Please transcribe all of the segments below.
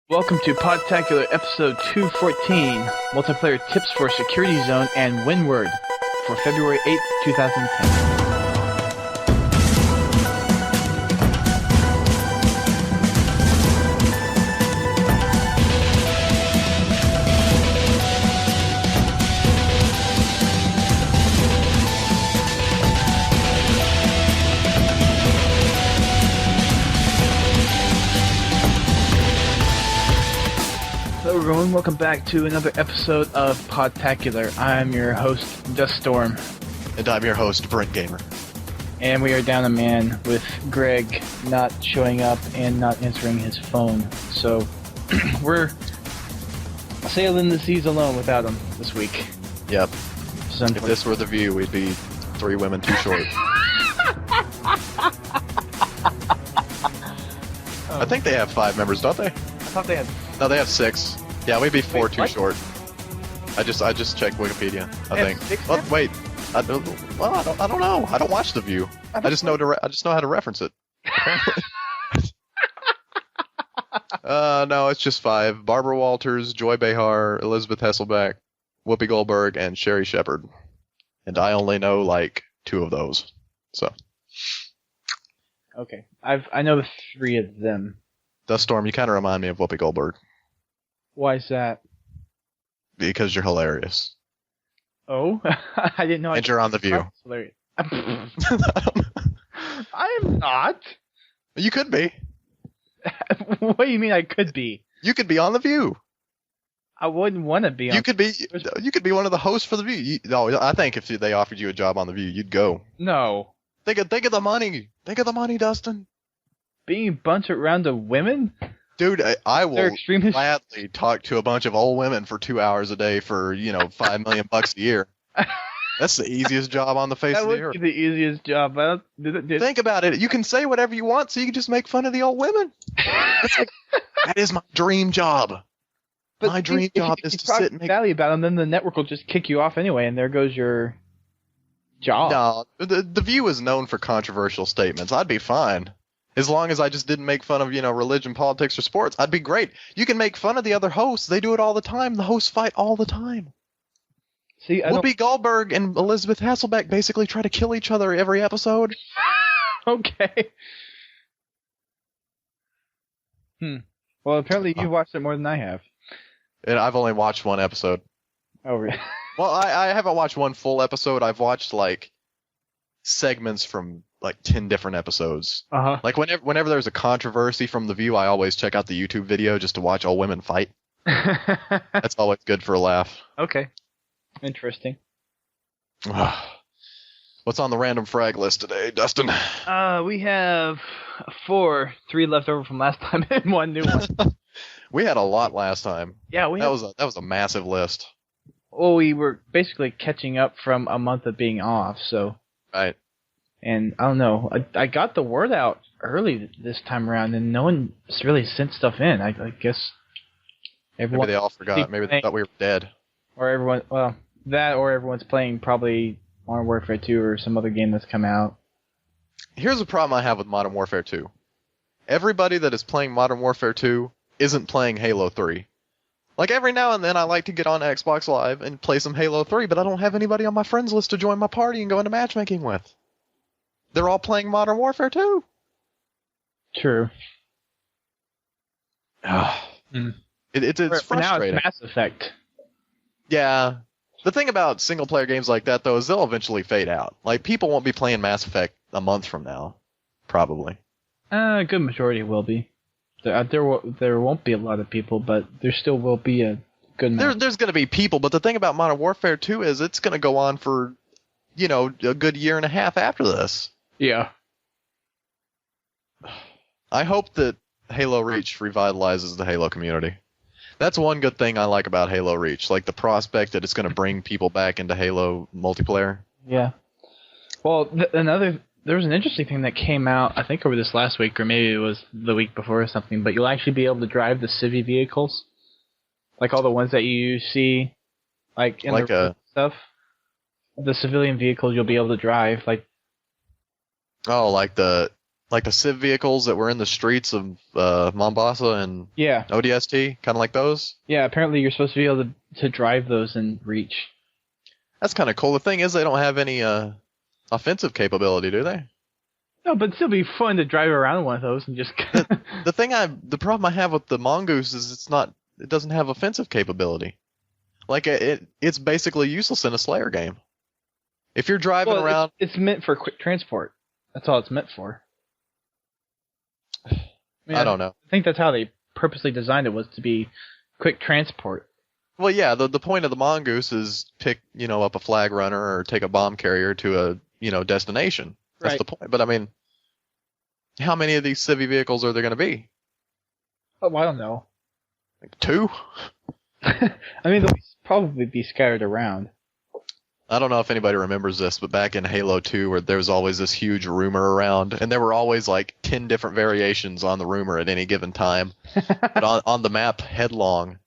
Welcome to Podtacular episode 214, multiplayer tips for Security Zone and Windward for February 8th, 2010. Hello everyone, welcome back to another episode of Podtacular. I'm your host, Duststorm. And I'm your host, Brent Gamer. And we are down a man with Greg not showing up and not answering his phone. So, we're sailing the seas alone without him this week. Yep. If this were the view, we'd be 3 women too short. I think they have 5 members, don't they? I thought they had... No, they have 6. Yeah, we'd be 4 Wait, too what? short. I just checked Wikipedia. I think. 6 Well, now? wait. I don't know. I don't watch The View. I just know how to reference it. No, it's just 5. Barbara Walters, Joy Behar, Elizabeth Hasselbeck, Whoopi Goldberg, and Sherry Shepard. And I only know like 2 of those. So. Okay, I know 3 of them. Duststorm, you kind of remind me of Whoopi Goldberg. Why is that? Because you're hilarious. Oh? I didn't know. And you're on The View. That's hilarious. I am not. You could be. What do you mean I could be? You could be on The View. I wouldn't want to be on... You could be one of the hosts for The View. I think if they offered you a job on The View, you'd go. No. Think of the money. Think of the money, Dustin. Being bunched around of women? Dude, I They're will extremely... gladly talk to a bunch of old women for 2 hours a day for, $5 million a year. That's the easiest job on the face That of the would earth. be the easiest job. Think about it. You can say whatever you want, so you can just make fun of the old women. That is my dream job. My dream job is to sit and make... badly about them, then the network will just kick you off anyway, and there goes your job. No, the View is known for controversial statements. I'd be fine. As long as I just didn't make fun of, religion, politics, or sports, I'd be great. You can make fun of the other hosts. They do it all the time. The hosts fight all the time. See, Whoopi Goldberg and Elizabeth Hasselbeck basically try to kill each other every episode. Okay. Well, apparently you've watched it more than I have. And I've only watched 1 episode. Oh, really? Well, I haven't watched 1 full episode. I've watched, segments from, 10 different episodes. Uh-huh. Whenever there's a controversy from The View, I always check out the YouTube video just to watch old women fight. That's always good for a laugh. Okay. Interesting. What's on the random frag list today, Dustin? We have 4, 3 left over from last time, and 1 new one. We had a lot last time. Yeah, That was a massive list. Well, we were basically catching up from a month of being off, so... Right. And I don't know, I got the word out early this time around, and no one really sent stuff in. I guess everyone... Maybe they all forgot. Maybe they thought we were dead. Or everyone... Well, that or everyone's playing probably Modern Warfare 2 or some other game that's come out. Here's a problem I have with Modern Warfare 2. Everybody that is playing Modern Warfare 2 isn't playing Halo 3. Every now and then I like to get on Xbox Live and play some Halo 3, but I don't have anybody on my friends list to join my party and go into matchmaking with. They're all playing Modern Warfare 2. True. It's For frustrating. now it's Mass Effect. Yeah. The thing about single-player games like that, though, is they'll eventually fade out. People won't be playing Mass Effect a month from now. Probably. A good majority will be. There won't be a lot of people, but there still will be a good amount. There's going to be people, but the thing about Modern Warfare 2 is it's going to go on for, a good year and a half after this. Yeah. I hope that Halo Reach revitalizes the Halo community. That's one good thing I like about Halo Reach, the prospect that it's going to bring people back into Halo multiplayer. Yeah. Well, there was an interesting thing that came out, I think over this last week, or maybe it was the week before or something, but you'll actually be able to drive the civvy vehicles. All the ones that you see, in the stuff. The civilian vehicles you'll be able to drive, Oh, the Like the civ vehicles that were in the streets of Mombasa and Yeah. ODST, kind of like those. Yeah, apparently you're supposed to be able to drive those in Reach. That's kind of cool. The thing is, they don't have any offensive capability, do they? No, but it'd still be fun to drive around one of those and just... The problem I have with the Mongoose is it doesn't have offensive capability. Like, it's basically useless in a Slayer game. If you're driving around... It's meant for quick transport. That's all it's meant for. I don't know. I think that's how they purposely designed it, was to be quick transport. Well, yeah, the point of the Mongoose is pick, up a flag runner or take a bomb carrier to a, destination. That's the point. But, I mean, how many of these civvy vehicles are there going to be? Oh, I don't know. Like 2? I mean, they'll probably be scattered around. I don't know if anybody remembers this, but back in Halo 2, where there was always this huge rumor around, and there were always like 10 different variations on the rumor at any given time. But on the map Headlong,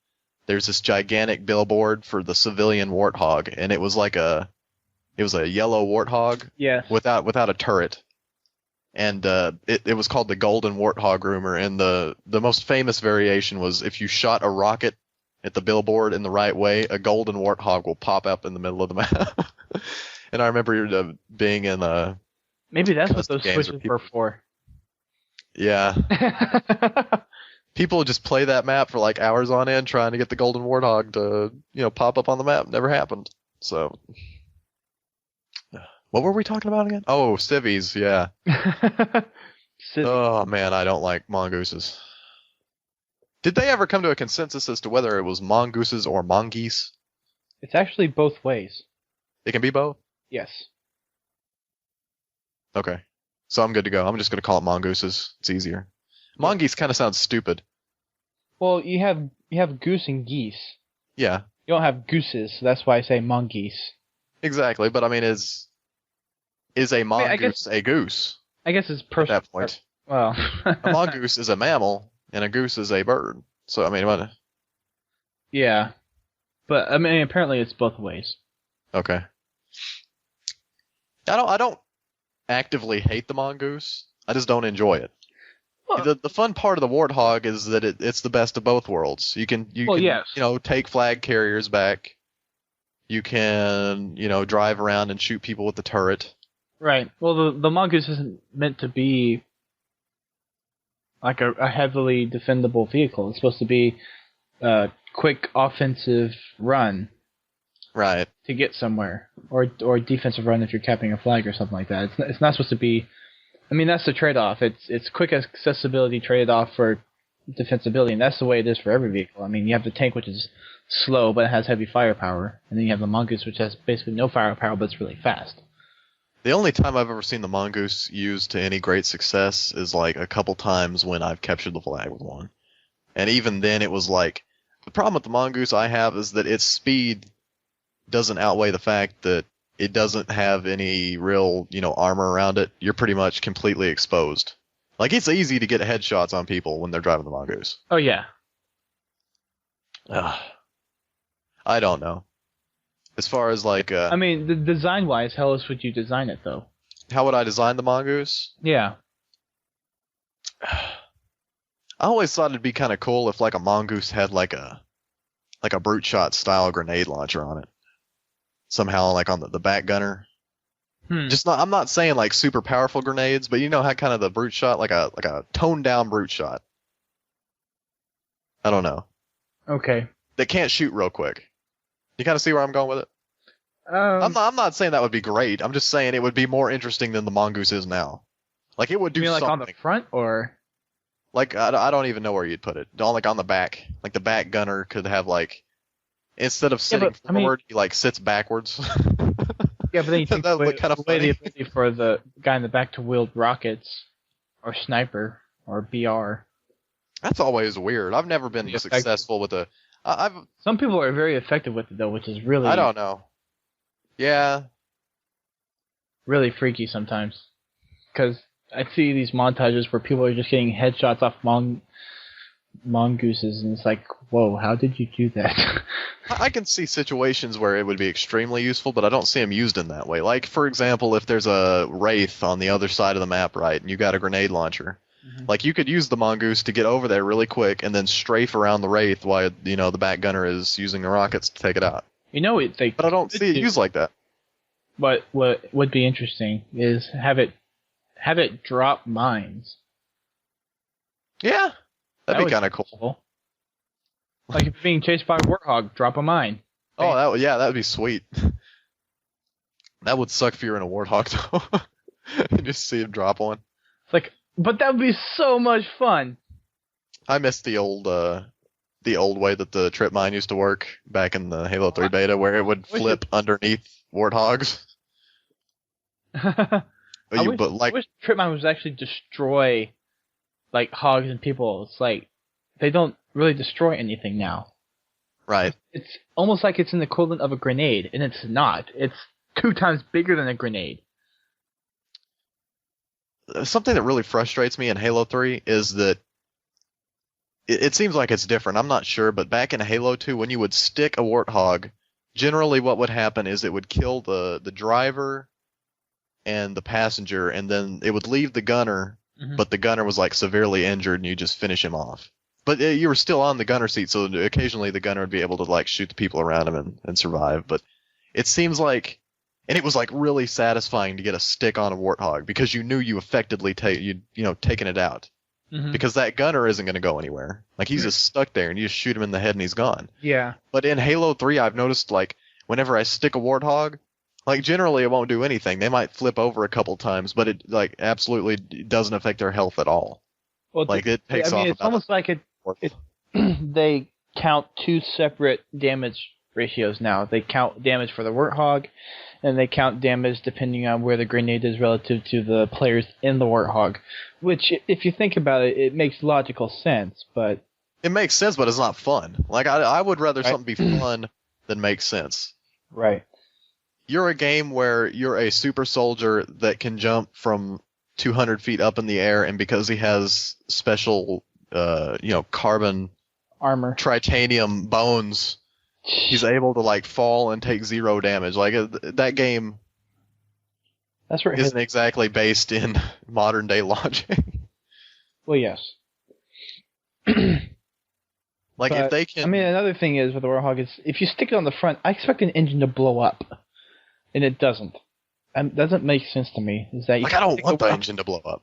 there's this gigantic billboard for the civilian Warthog, and it was a yellow Warthog without a turret. And it was called the Golden Warthog rumor, and the most famous variation was if you shot a rocket at the billboard in the right way, a golden warthog will pop up in the middle of the map. And I remember being in maybe that's what those switches were for. Yeah. People just play that map for like hours on end trying to get the golden warthog to, pop up on the map. Never happened. So, what were we talking about again? Oh, civvies, yeah. Oh, man, I don't like mongooses. Did they ever come to a consensus as to whether it was mongooses or mongeese? It's actually both ways. It can be both? Yes. Okay. So I'm good to go. I'm just going to call it mongooses. It's easier. Mongeese kind of sounds stupid. Well, you have goose and geese. Yeah. You don't have gooses, so that's why I say mongoose. Exactly, but I mean, is a mongoose a goose? I guess it's personal. At that point. Well. A mongoose is a mammal, and a goose is a bird. So, I mean, what? Yeah. But, I mean, apparently it's both ways. Okay. I don't actively hate the mongoose. I just don't enjoy it. Well, the fun part of the warthog is that it's the best of both worlds. You can yes. Take flag carriers back. You can, drive around and shoot people with the turret. Right. Well, the mongoose isn't meant to be like a heavily defendable vehicle. It's supposed to be a quick offensive run. Right. To get somewhere. Or defensive run if you're capping a flag or something like that. It's not supposed to be... I mean, that's the trade-off. It's quick accessibility traded off for defensibility, and that's the way it is for every vehicle. I mean, you have the tank, which is slow, but it has heavy firepower. And then you have the mongoose, which has basically no firepower, but it's really fast. The only time I've ever seen the mongoose used to any great success is like a couple times when I've captured the flag with one. And even then it was like, the problem with the mongoose I have is that its speed doesn't outweigh the fact that it doesn't have any real, armor around it. You're pretty much completely exposed. Like, it's easy to get headshots on people when they're driving the mongoose. Oh, yeah. I don't know. As far as like... I mean, design-wise, how else would you design it, though? How would I design the mongoose? Yeah. I always thought it'd be kind of cool if like a mongoose had like a brute shot style grenade launcher on it. Somehow like on the back gunner. I'm not saying like super powerful grenades, but how kind of the brute shot, like a toned down brute shot. I don't know. Okay. That can't shoot real quick. You kind of see where I'm going with it? I'm not saying that would be great. I'm just saying it would be more interesting than the mongoose is now. Like it would do something. Like on the front or? Like I don't even know where you'd put it. Like on the back. Like the back gunner could have like, instead of sitting forward, he like sits backwards. Yeah, but then you take that would look kind of funny. The ability for the guy in the back to wield rockets, or sniper, or BR. That's always weird. I've never been successful with a. Some people are very effective with it though, which is really. I don't know. Yeah. Really freaky sometimes, because I see these montages where people are just getting headshots off mongooses, and it's like, whoa, how did you do that? I can see situations where it would be extremely useful, but I don't see them used in that way. Like, for example, if there's a wraith on the other side of the map, right, and you got a grenade launcher, like you could use the mongoose to get over there really quick and then strafe around the wraith while the back gunner is using the rockets to take it out. But I don't see it used like that. But what would be interesting is have it drop mines. Yeah, that'd be kind of cool. Like if you're being chased by a warthog, drop a mine. Oh, that would be sweet. That would suck if you're in a warthog though. And just see him drop one. It's like, but that would be so much fun. I miss the old way that the trip mine used to work back in the Halo 3 beta, where it would flip underneath warthogs. I wish trip mine was actually destroy like hogs and people. It's like they don't really destroy anything now. Right. It's almost like it's an equivalent of a grenade, and it's not. It's 2 times bigger than a grenade. Something that really frustrates me in Halo 3 is that it seems like it's different. I'm not sure, but back in Halo 2, when you would stick a warthog, generally what would happen is it would kill the driver and the passenger, and then it would leave the gunner, but the gunner was like severely injured, and you just finish him off. But you were still on the gunner seat, so occasionally the gunner would be able to like shoot the people around him and survive. But it seems like, and it was like really satisfying to get a stick on a warthog because you knew you effectively taken it out. Because that gunner isn't going to go anywhere. Like he's just stuck there, and you just shoot him in the head, and he's gone. Yeah. But in Halo 3, I've noticed like whenever I stick a warthog, like generally it won't do anything. They might flip over a couple times, but it like absolutely doesn't affect their health at all. Well, like it takes off. It's almost like they count 2 separate damage ratios now. They count damage for the warthog, and they count damage depending on where the grenade is relative to the players in the warthog. Which, if you think about it, it makes logical sense, but... It makes sense, but it's not fun. Like, I would rather something be fun than make sense. Right. You're a game where you're a super soldier that can jump from 200 feet up in the air, and because he has special, carbon... armor. Titanium bones, he's able to, like, fall and take 0 damage. Like, that game... That's where isn't exactly based in modern day logic. Well, yes. Like, if they can... I mean, another thing is with the Warthog is if you stick it on the front, I expect an engine to blow up. And it doesn't. It doesn't make sense to me. Is that I don't want the engine to blow up.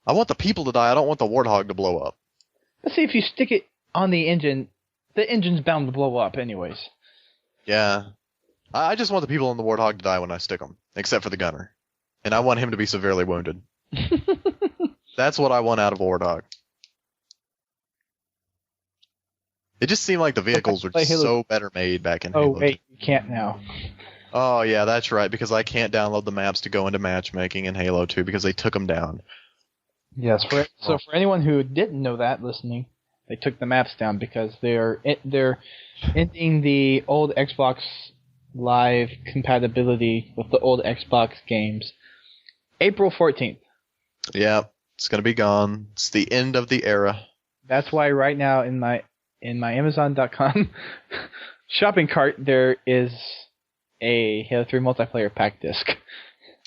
I want the people to die. I don't want the Warthog to blow up. But see, if you stick it on the engine's bound to blow up anyways. Yeah. I just want the people in the Warthog to die when I stick them. Except for the gunner. And I want him to be severely wounded. That's what I want out of a Warthog. It just seemed like the vehicles were so better made back in Halo 2. Oh, wait, you can't now. Oh, yeah, that's right, because I can't download the maps to go into matchmaking in Halo 2 because they took them down. Yes, so for anyone who didn't know that listening, they took the maps down because they're ending the old Xbox Live compatibility with the old Xbox games. April 14th. Yeah, it's going to be gone. It's the end of the era. That's why right now in my Amazon.com shopping cart there is a Halo 3 multiplayer pack disc.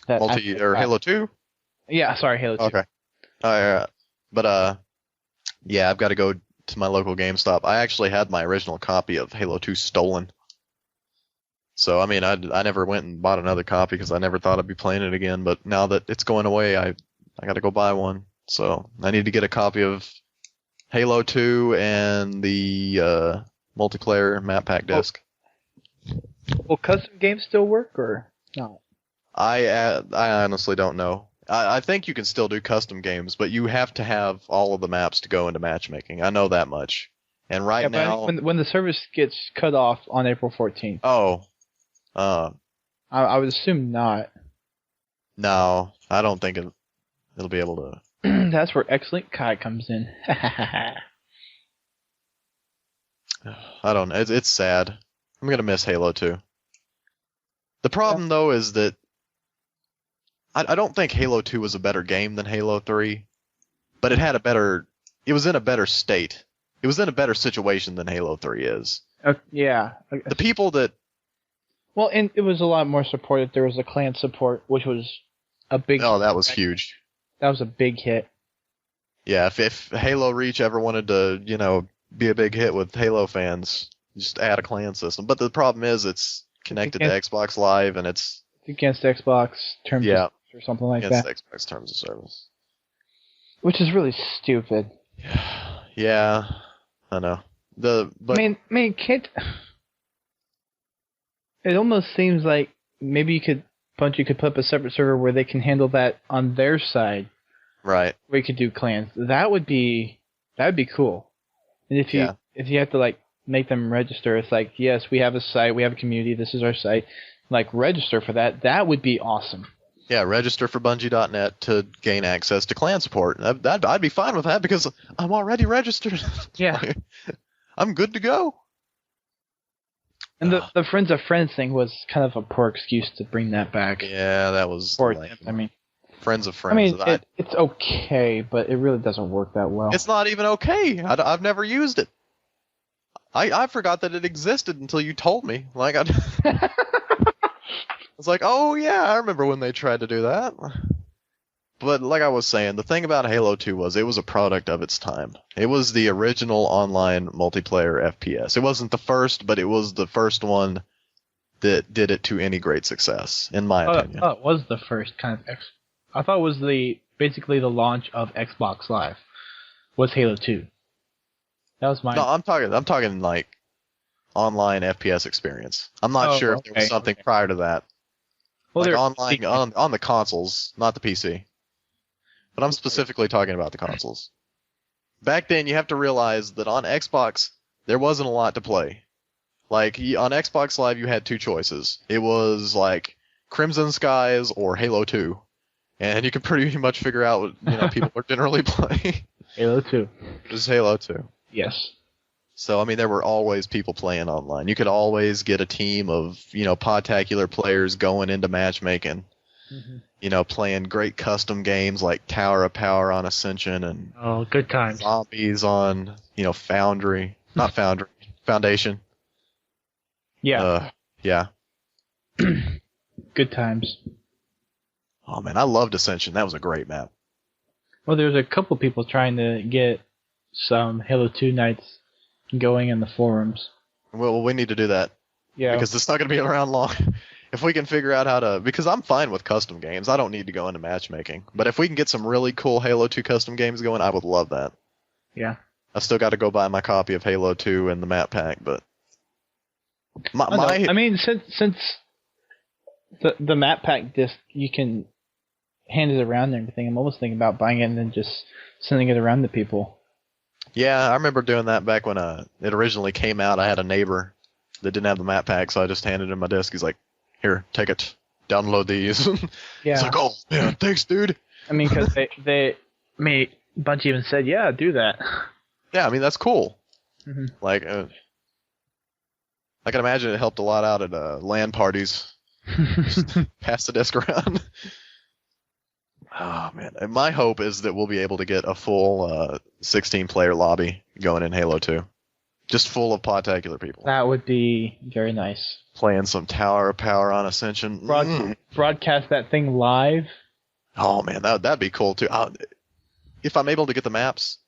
Halo 2? Yeah, sorry, Halo 2. Okay. But yeah, I've got to go to my local GameStop. I actually had my original copy of Halo 2 stolen. So, I mean, I never went and bought another copy because I never thought I'd be playing it again. But now that it's going away, I got to go buy one. So, I need to get a copy of Halo 2 and the multiplayer map pack disc. Will custom games still work or not? I honestly don't know. I think you can still do custom games, but you have to have all of the maps to go into matchmaking. I know that much. And now... When the service gets cut off on April 14th. Oh. I would assume not. No, I don't think it'll be able to. That's where Excellent Kai comes in. I don't know. It's sad. I'm going to miss Halo 2. The problem, though, is that I don't think Halo 2 was a better game than Halo 3, but it was in a better state it was in a better situation than Halo 3 is. Yeah. The people that Well, and it was a lot more supported. There was a clan support, which was a big. oh, that was huge. That was a big hit. Yeah, if Halo Reach ever wanted to, be a big hit with Halo fans, just add a clan system. But the problem is it's connected to Xbox Live and it's against Xbox terms of service or something like that. Against Xbox terms of service. Which is really stupid. Yeah, I know. I mean, can't. It almost seems like maybe Bungie could put up a separate server where they can handle that on their side. Right. We could do clans. That would be cool. And if you have to like make them register, it's like, yes, we have a site, we have a community, this is our site. Like register for that. That would be awesome. Yeah, register for Bungie.net to gain access to clan support. I'd be fine with that because I'm already registered. Yeah. I'm good to go. And the Friends of Friends thing was kind of a poor excuse to bring that back. Yeah, that was. I mean, Friends of Friends. I mean, it's okay, but it really doesn't work that well. It's not even okay. I've never used it. I forgot that it existed until you told me. Like I was like, oh yeah, I remember when they tried to do that. But like I was saying, the thing about Halo 2 was it was a product of its time. It was the original online multiplayer FPS. It wasn't the first, but it was the first one that did it to any great success, in my opinion. I thought it was the first kind of I thought it was basically the launch of Xbox Live was Halo 2. That was my. No, I'm talking like online FPS experience. I'm not sure if there was something prior to that. Well, like online on the consoles, not the PC. But I'm specifically talking about the consoles. Back then, you have to realize that on Xbox, there wasn't a lot to play. Like, on Xbox Live, you had two choices. It was, like, Crimson Skies or Halo 2. And you could pretty much figure out what, people are generally playing. Halo 2. It was Halo 2. Yes. So, I mean, there were always people playing online. You could always get a team of, Podtacular players going into matchmaking. Mm-hmm. Playing great custom games like Tower of Power on Ascension and good times. Zombies on, Foundry. Not Foundry. Foundation. Yeah. Yeah. Good times. Oh, man, I loved Ascension. That was a great map. Well, there's a couple people trying to get some Halo 2 nights going in the forums. Well, we need to do that. Yeah. Because it's not going to be around long. If we can figure out how to... Because I'm fine with custom games. I don't need to go into matchmaking. But if we can get some really cool Halo 2 custom games going, I would love that. Yeah. I've still got to go buy my copy of Halo 2 and the map pack, but... I mean, since the map pack disc, you can hand it around and everything, I'm almost thinking about buying it and then just sending it around to people. Yeah, I remember doing that back when it originally came out. I had a neighbor that didn't have the map pack, so I just handed him my disc. He's like, here, take it. Download these. Yeah. It's like, oh, yeah, thanks, dude. I mean, because Bungie even said, yeah, do that. Yeah, I mean, that's cool. Mm-hmm. Like, I can imagine it helped a lot out at LAN parties. Just pass the disc around. Oh, man. And my hope is that we'll be able to get a full 16-player lobby going in Halo 2. Just full of Podtacular people. That would be very nice. Playing some Tower of Power on Ascension. Broadcast that thing live. Oh, man, that'd be cool, too. If I'm able to get the maps,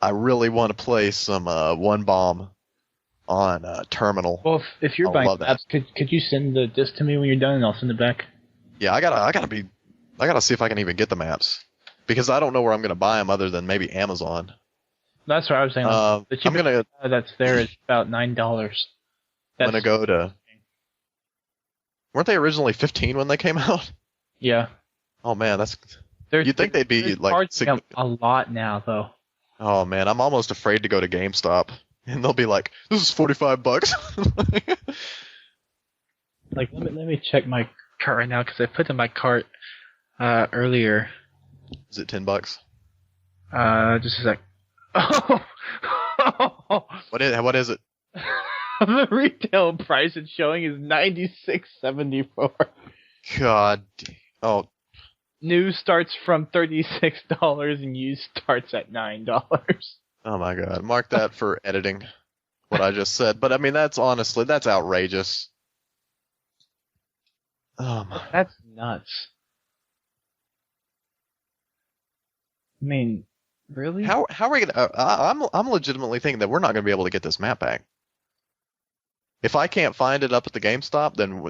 I really want to play some One Bomb on Terminal. Well, if you're buying maps, could you send the disc to me when you're done, and I'll send it back? Yeah, I gotta see if I can even get the maps. Because I don't know where I'm going to buy them other than maybe Amazon. That's what I was saying. The cheapest that's there is about $9. I'm going to go to... Weren't they originally $15 when they came out? Yeah. Oh, man, that's... You'd think they'd be like... a lot now, though. Oh, man, I'm almost afraid to go to GameStop. And they'll be like, this is $45. Like, let me check my cart right now, because I put in my cart earlier. Is it $10? Just a sec. Oh! What is it? The retail price it's showing is $96.74. God. Oh. New starts from $36 and used starts at $9. Oh my god. Mark that for editing. What I just said. But I mean, that's outrageous. That's nuts. I mean, really? How are we gonna? I'm legitimately thinking that we're not gonna be able to get this map back. If I can't find it up at the GameStop, then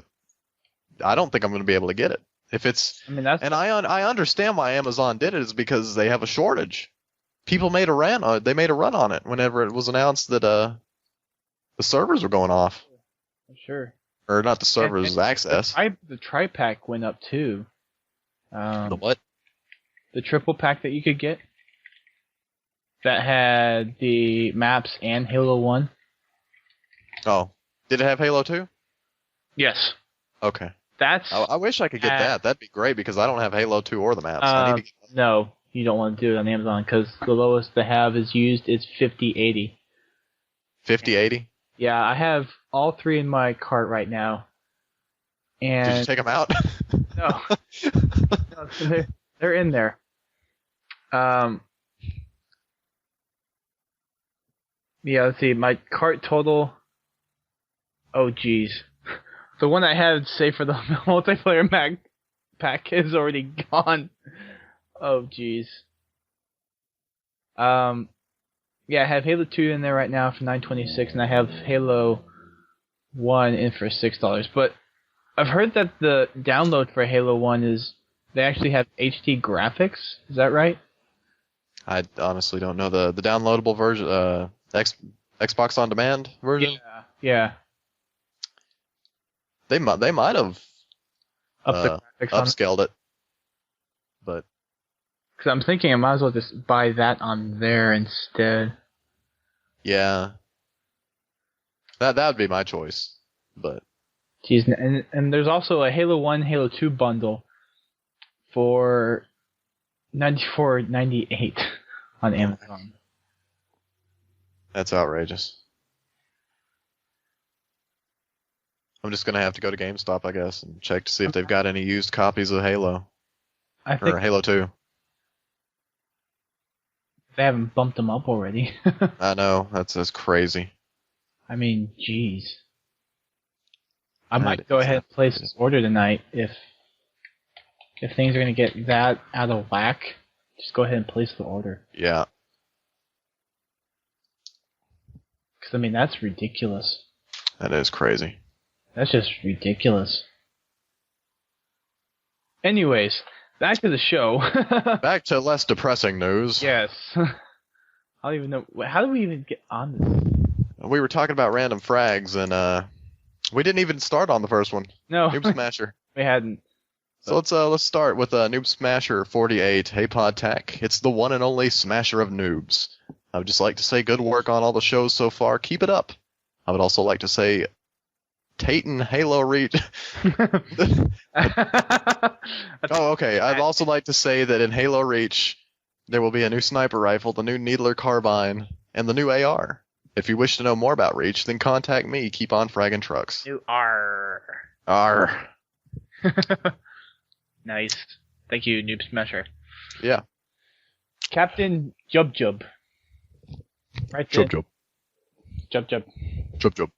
I don't think I'm gonna be able to get it. If it's, I mean, that's and I understand why Amazon did it is because they have a shortage. People made a run. They made a run on it whenever it was announced that the servers were going off, sure. or not the servers, access. The tri-pack went up too. The what? The triple pack that you could get that had the maps and Halo 1. Oh, did it have Halo 2? Yes. Okay. That's. I wish I could get that. That'd be great because I don't have Halo 2 or the maps. I need to get no, you don't want to do it on Amazon because the lowest they have is 5080. 5080? Yeah, I have all three in my cart right now. And did you take them out? No. No, they're in there. Yeah, let's see. My cart total. Oh, geez. The one I had saved for the multiplayer mag pack is already gone. Oh, geez. Yeah, I have Halo 2 in there right now for $9.26, and I have Halo 1 in for $6. But I've heard that the download for Halo 1 is they actually have HD graphics. Is that right? I honestly don't know the downloadable version, Xbox On Demand version. Yeah. They might have upscaled it, but because I'm thinking I might as well just buy that on there instead. Yeah, that would be my choice, but. Jeez, and there's also a Halo 1, Halo 2 bundle for $94.98 on Amazon. That's outrageous. I'm just gonna have to go to GameStop, I guess, and check to see if they've got any used copies of Halo. Or Halo 2. They haven't bumped them up already. I know, that's crazy. I mean, jeez. I might go ahead and place this order tonight if things are going to get that out of whack. Just go ahead and place the order. Yeah. Because, I mean, that's ridiculous. That is crazy. That's just ridiculous. Anyways, back to the show. Back to less depressing news. Yes. I don't even know. How do we even get on this? We were talking about random frags, and we didn't even start on the first one. No. Noob Smasher. We hadn't. So let's start with Noob Smasher 48. Hey Podtac, it's the one and only Smasher of noobs. I would just like to say good work on all the shows so far. Keep it up. I would also like to say Tayton Halo Reach. Oh, okay. I'd also like to say that in Halo Reach, there will be a new sniper rifle, the new Needler carbine, and the new AR. If you wish to know more about Reach, then contact me. Keep on fragging trucks. New R. R. Nice. Thank you, Noob Smasher. Yeah. Captain Jub. Right there. Jub. Jub.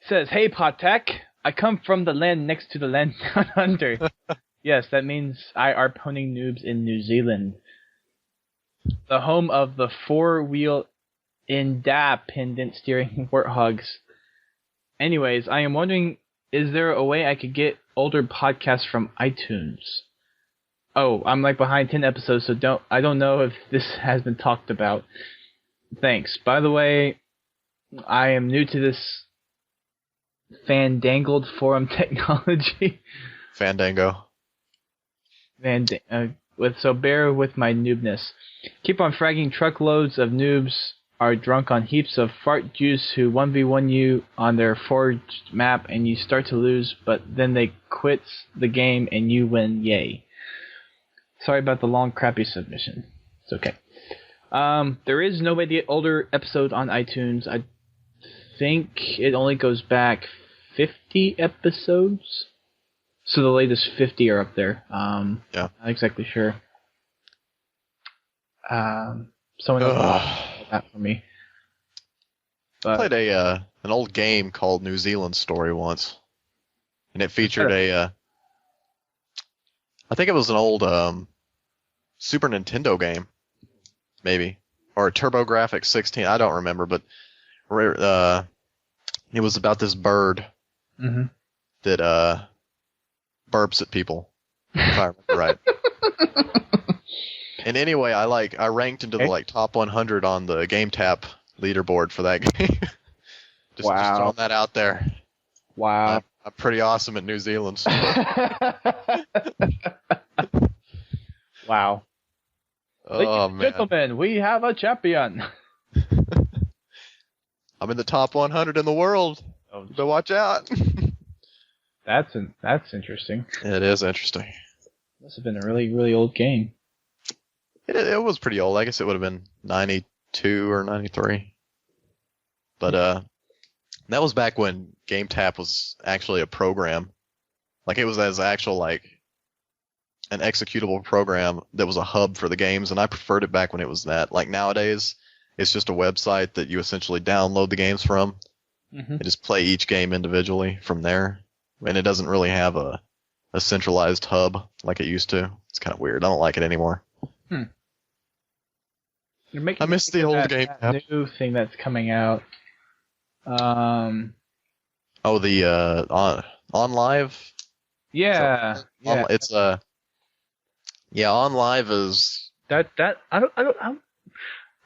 Says, hey Podtac, I come from the land next to the land down under. Yes, that means I are pwning noobs in New Zealand. The home of the four-wheel independent steering warthogs. Anyways, I am wondering, is there a way I could get older podcasts from iTunes? Oh, I'm like behind 10 episodes, so I don't know if this has been talked about. Thanks. By the way, I am new to this fandangled forum technology. Fandango. So bear with my noobness. Keep on fragging. Truckloads of noobs are drunk on heaps of fart juice who 1v1 you on their forged map and you start to lose, but then they quit the game and you win. Yay. Sorry about the long crappy submission. It's okay. There is no way to get older episode on iTunes. I think it only goes back 50 episodes. So the latest 50 are up there. Yeah. Not exactly sure. someone else did that for me. I But played an old game called New Zealand Story once, and it featured I think it was an old Super Nintendo game, maybe, or a TurboGrafx 16. I don't remember, but it was about this bird that burps at people, if I remember right. And anyway, I ranked into the top 100 on the GameTap leaderboard for that game. just throwing that out there. Wow. I'm pretty awesome at New Zealand. Wow. Oh, Ladies and man. gentlemen, we have a champion. I'm in the top 100 in the world. So watch out. That's interesting. It is interesting. Must have been a really, really old game. It was pretty old. I guess it would have been 92 or 93. But that was back when GameTap was actually a program. Like, it was as actual, like, an executable program that was a hub for the games, and I preferred it back when it was that. Like, nowadays, it's just a website that you essentially download the games from and just play each game individually from there. And it doesn't really have a centralized hub like it used to. It's kind of weird. I don't like it anymore. I miss the old game. That new thing that's coming out. The on live. Yeah, so, yeah. It's on live is that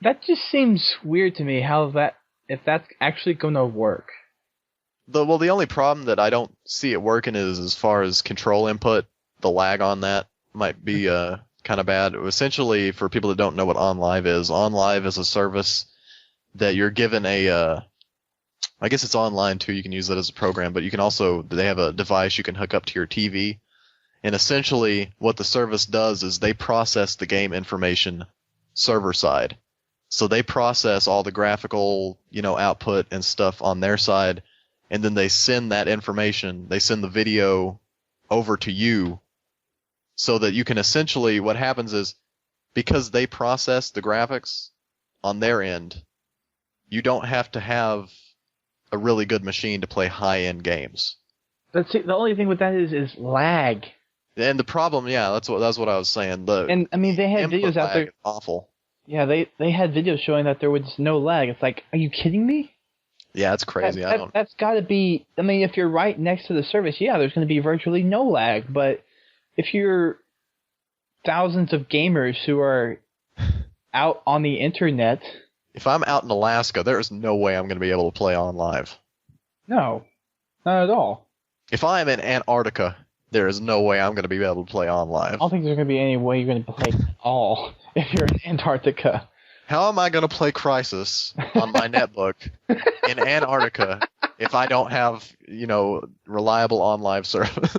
that just seems weird to me. If that's actually gonna work. The only problem that I don't see it working is as far as control input. The lag on that might be kind of bad. Essentially, for people that don't know what OnLive is a service that you're given I guess it's online too. You can use that as a program, but you can also, they have a device you can hook up to your TV. And essentially, what the service does is they process the game information server side. So they process all the graphical, output and stuff on their side, and then they send that information, they send the video over to you, so that you can essentially, what happens is, because they process the graphics on their end, you don't have to have a really good machine to play high-end games. But see, the only thing with that is lag. And the problem, that's what I was saying. And I mean, they had videos out there. Awful. Yeah, they had videos showing that there was no lag. It's like, are you kidding me? Yeah, it's crazy. That's got to be. I mean, if you're right next to the service, there's going to be virtually no lag. But if you're thousands of gamers who are out on the internet, if I'm out in Alaska, there is no way I'm going to be able to play on live. No, not at all. If I'm in Antarctica, there is no way I'm going to be able to play on live. I don't think there's going to be any way you're going to play at all if you're in Antarctica. How am I going to play Crysis on my netbook in Antarctica if I don't have, reliable on-live service?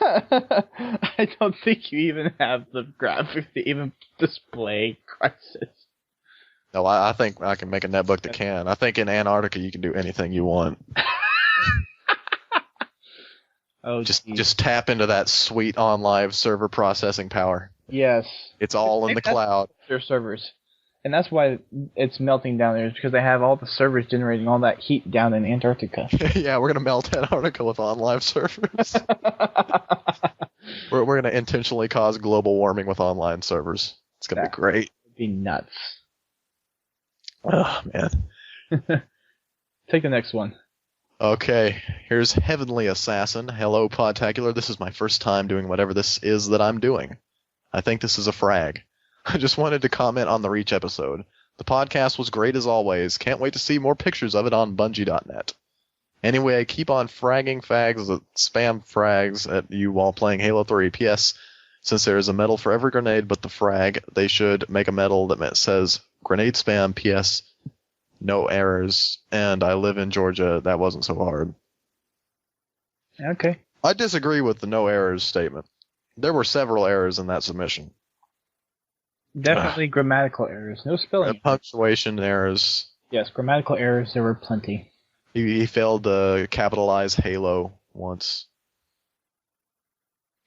I don't think you even have the graphics to even display Crysis. No, I think I can make a netbook that can. I think in Antarctica you can do anything you want. Just tap into that sweet on-live server processing power. Yes. It's all in the cloud. Their servers. And that's why it's melting down there, is because they have all the servers generating all that heat down in Antarctica. Yeah, we're going to melt Antarctica with on-live servers. We're going to intentionally cause global warming with online servers. It's going to be great. It'd be nuts. Oh, man. Take the next one. Okay, here's Heavenly Assassin. Hello, Podtacular. This is my first time doing whatever this is that I'm doing. I think this is a frag. I just wanted to comment on the Reach episode. The podcast was great as always. Can't wait to see more pictures of it on Bungie.net. Anyway, keep on fragging fags that spam frags at you while playing Halo 3. P.S. Since there is a medal for every grenade but the frag, they should make a medal that says grenade spam. P.S. No errors, and I live in Georgia. That wasn't so hard. Okay. I disagree with the no errors statement. There were several errors in that submission. Definitely grammatical errors. No spelling. Punctuation errors. Yes, grammatical errors, there were plenty. He failed to capitalize Halo once.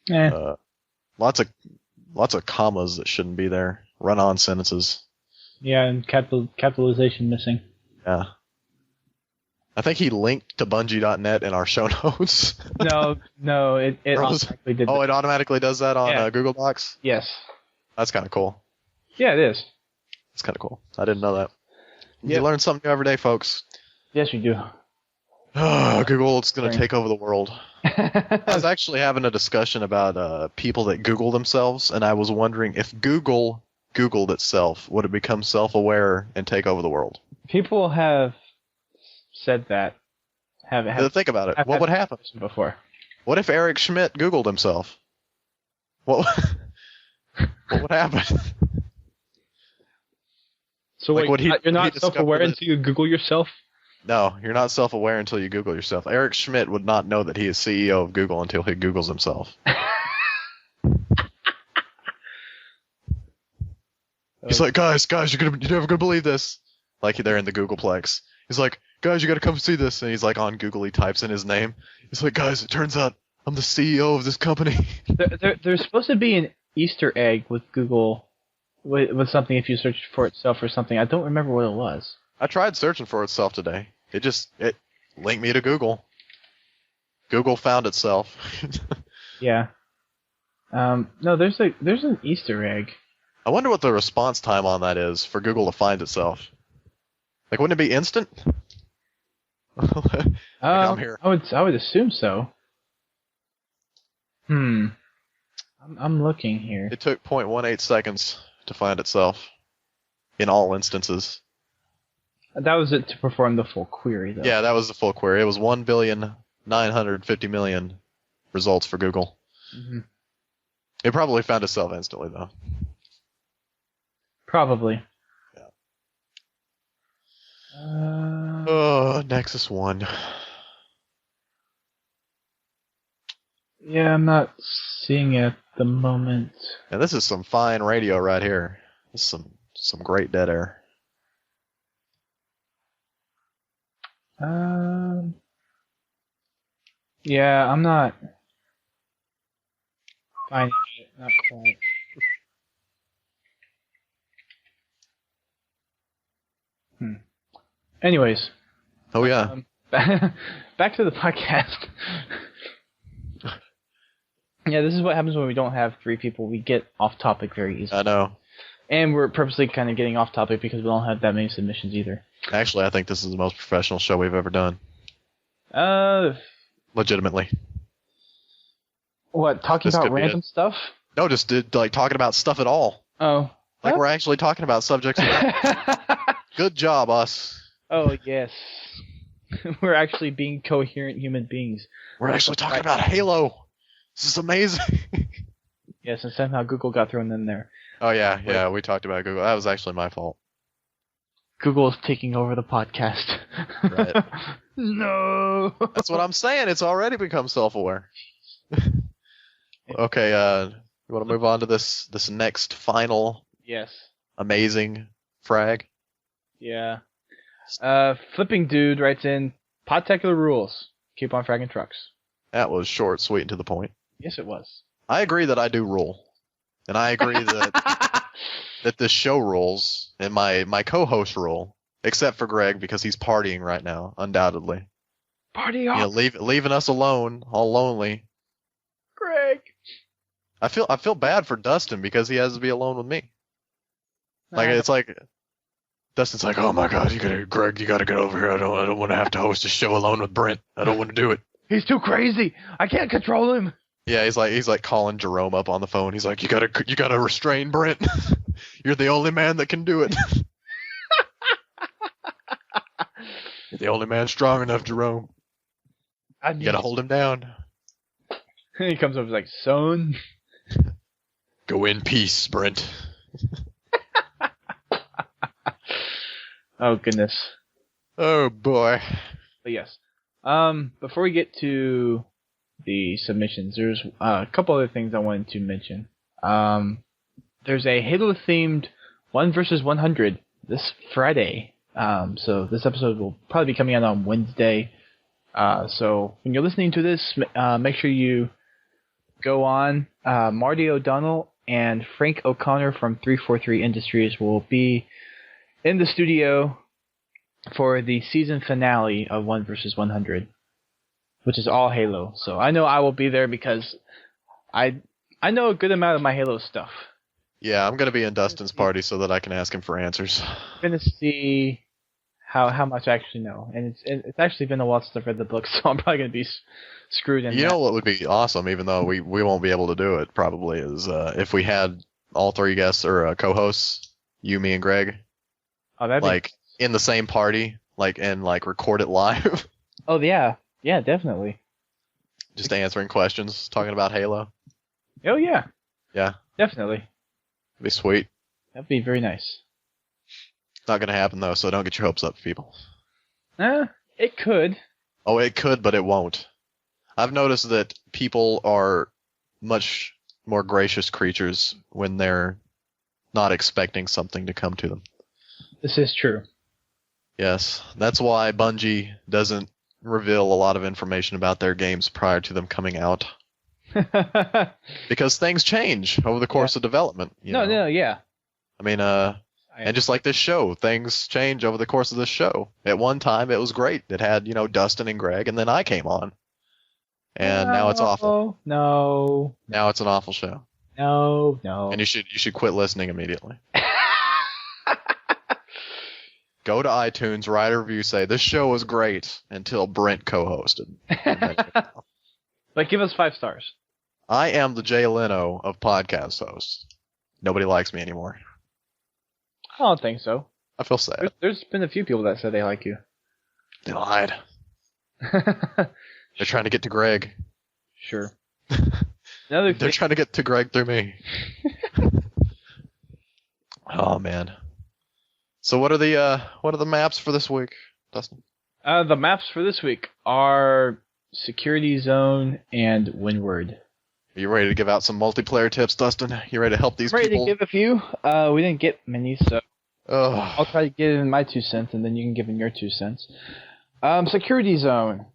Lots of commas that shouldn't be there. Run-on sentences. Yeah, and capitalization missing. Yeah. I think he linked to Bungie.net in our show notes. No, it automatically did. Oh, it automatically does that on Google Docs? Yes. That's kind of cool. Yeah, it is. That's kind of cool. I didn't know that. Yep. You learn something new every day, folks. Yes, you do. Google is going to take over the world. I was actually having a discussion about people that Google themselves, and I was wondering if Google Googled itself, would it become self-aware and take over the world? People have said that. Think about it. What would happen? Before. What if Eric Schmidt Googled himself? What would happen? So wait, you're not self-aware until you Google yourself? No, you're not self-aware until you Google yourself. Eric Schmidt would not know that he is CEO of Google until he Googles himself. He's like, guys, you're never gonna believe this. Like they're in the Googleplex. He's like, guys, you gotta come see this. And he's like on Google, he types in his name. He's like, guys, it turns out I'm the CEO of this company. There's supposed to be an Easter egg with Google, with something if you search for itself or something. I don't remember what it was. I tried searching for itself today. It linked me to Google. Google found itself. Yeah. No, there's an Easter egg. I wonder what the response time on that is for Google to find itself. Like, wouldn't it be instant? I'm here. I would assume so. I'm looking here. It took 0.18 seconds to find itself in all instances. That was it to perform the full query, though. Yeah, that was the full query. It was 1,950,000,000 results for Google. Mm-hmm. It probably found itself instantly, though. Probably. Yeah. Nexus 1. Yeah, I'm not seeing it at the moment. And this is some fine radio right here. This is some great dead air. Yeah, I'm not finding it. Not quite. Anyways. Oh, yeah. Back to the podcast. Yeah, this is what happens when we don't have three people. We get off topic very easily. I know. And we're purposely kind of getting off topic because we don't have that many submissions either. Actually, I think this is the most professional show we've ever done. Legitimately. What, talking about random stuff? No, just talking about stuff at all. Oh. Like we're actually talking about subjects. Good job, us. Oh, yes. We're actually being coherent human beings. We're actually talking about Halo. This is amazing. Yes, and somehow Google got thrown in there. Oh, yeah, we talked about Google. That was actually my fault. Google is taking over the podcast. Right. No! That's what I'm saying. It's already become self-aware. Okay, you want to move on to this next final amazing frag? Yeah. Flipping Dude writes in, Podtacular rules. Keep on fragging trucks. That was short, sweet, and to the point. Yes, it was. I agree that I do rule. And I agree that that this show rules, and my co-host rule, except for Greg, because he's partying right now, undoubtedly. Party on! Leaving us alone, all lonely. Greg! I feel bad for Dustin because he has to be alone with me. Like, it's like... Dustin's like, oh my god, Greg, you gotta get over here. I don't want to have to host a show alone with Brent. I don't want to do it. He's too crazy. I can't control him. Yeah, he's like calling Jerome up on the phone. He's like, you gotta restrain Brent. You're the only man that can do it. You're the only man strong enough, Jerome. You gotta hold him down. He comes over like, son. Go in peace, Brent. Oh goodness. Oh boy. But yes. Before we get to the submissions, there's a couple other things I wanted to mention. There's a Halo-themed 1 versus 100 this Friday. So this episode will probably be coming out on Wednesday. So when you're listening to this, make sure you go on. Marty O'Donnell and Frank O'Connor from 343 Industries will be in the studio for the season finale of 1 vs. 100, which is all Halo. So I know I will be there because I know a good amount of my Halo stuff. Yeah, I'm going to be in Dustin's party so that I can ask him for answers. I'm going to see how much I actually know. And it's actually been a while since I've read the book, so I'm probably going to be screwed in You know what would be awesome, even though we won't be able to do it probably, is if we had all three guests or co-hosts, you, me, and Greg, Oh, that'd like in the same party, like and like record it live. Oh, yeah. Yeah, definitely. Just answering questions, talking about Halo. Oh, yeah. Yeah. Definitely. It'd be sweet. That'd be very nice. Not going to happen, though, so don't get your hopes up, people. It could. Oh, it could, but it won't. I've noticed that people are much more gracious creatures when they're not expecting something to come to them. This is true. Yes, that's why Bungie doesn't reveal a lot of information about their games prior to them coming out. Because things change over the course of development. No, yeah. I mean, and just like this show, things change over the course of this show. At one time, it was great. It had, Dustin and Greg, and then I came on. And now it's awful. No. Now it's an awful show. No. And you should quit listening immediately. Go to iTunes, write a review, say, this show was great until Brent co-hosted. Like, give us 5 stars. I am the Jay Leno of podcast hosts. Nobody likes me anymore. I don't think so. I feel sad. There's been a few people that said they like you. They lied. They're trying to get to Greg. Sure. They're trying to get to Greg through me. Oh, man. So what are the maps for this week, Dustin? The maps for this week are Security Zone and Windward. Are you ready to give out some multiplayer tips, Dustin? You ready to help these ready people? Ready to give a few. We didn't get many, so I'll try to give in my 2 cents, and then you can give in your 2 cents. Security Zone.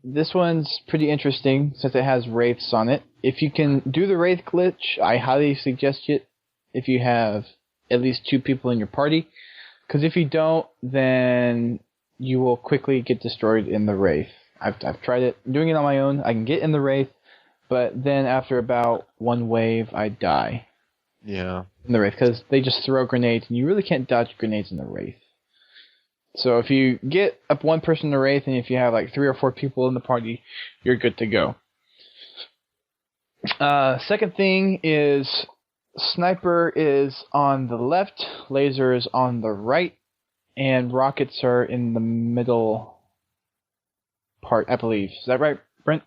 This one's pretty interesting since it has wraiths on it. If you can do the wraith glitch, I highly suggest it if you have at least 2 people in your party. Because if you don't, then you will quickly get destroyed in the wraith. I've tried it, doing it on my own. I can get in the wraith, but then after about 1 wave, I die. Yeah. In the wraith, because they just throw grenades, and you really can't dodge grenades in the wraith. So if you get up 1 person in the wraith, and if you have like 3 or 4 people in the party, you're good to go. Second thing is sniper is on the left, laser is on the right, and rockets are in the middle part, I believe. Is that right, Brent?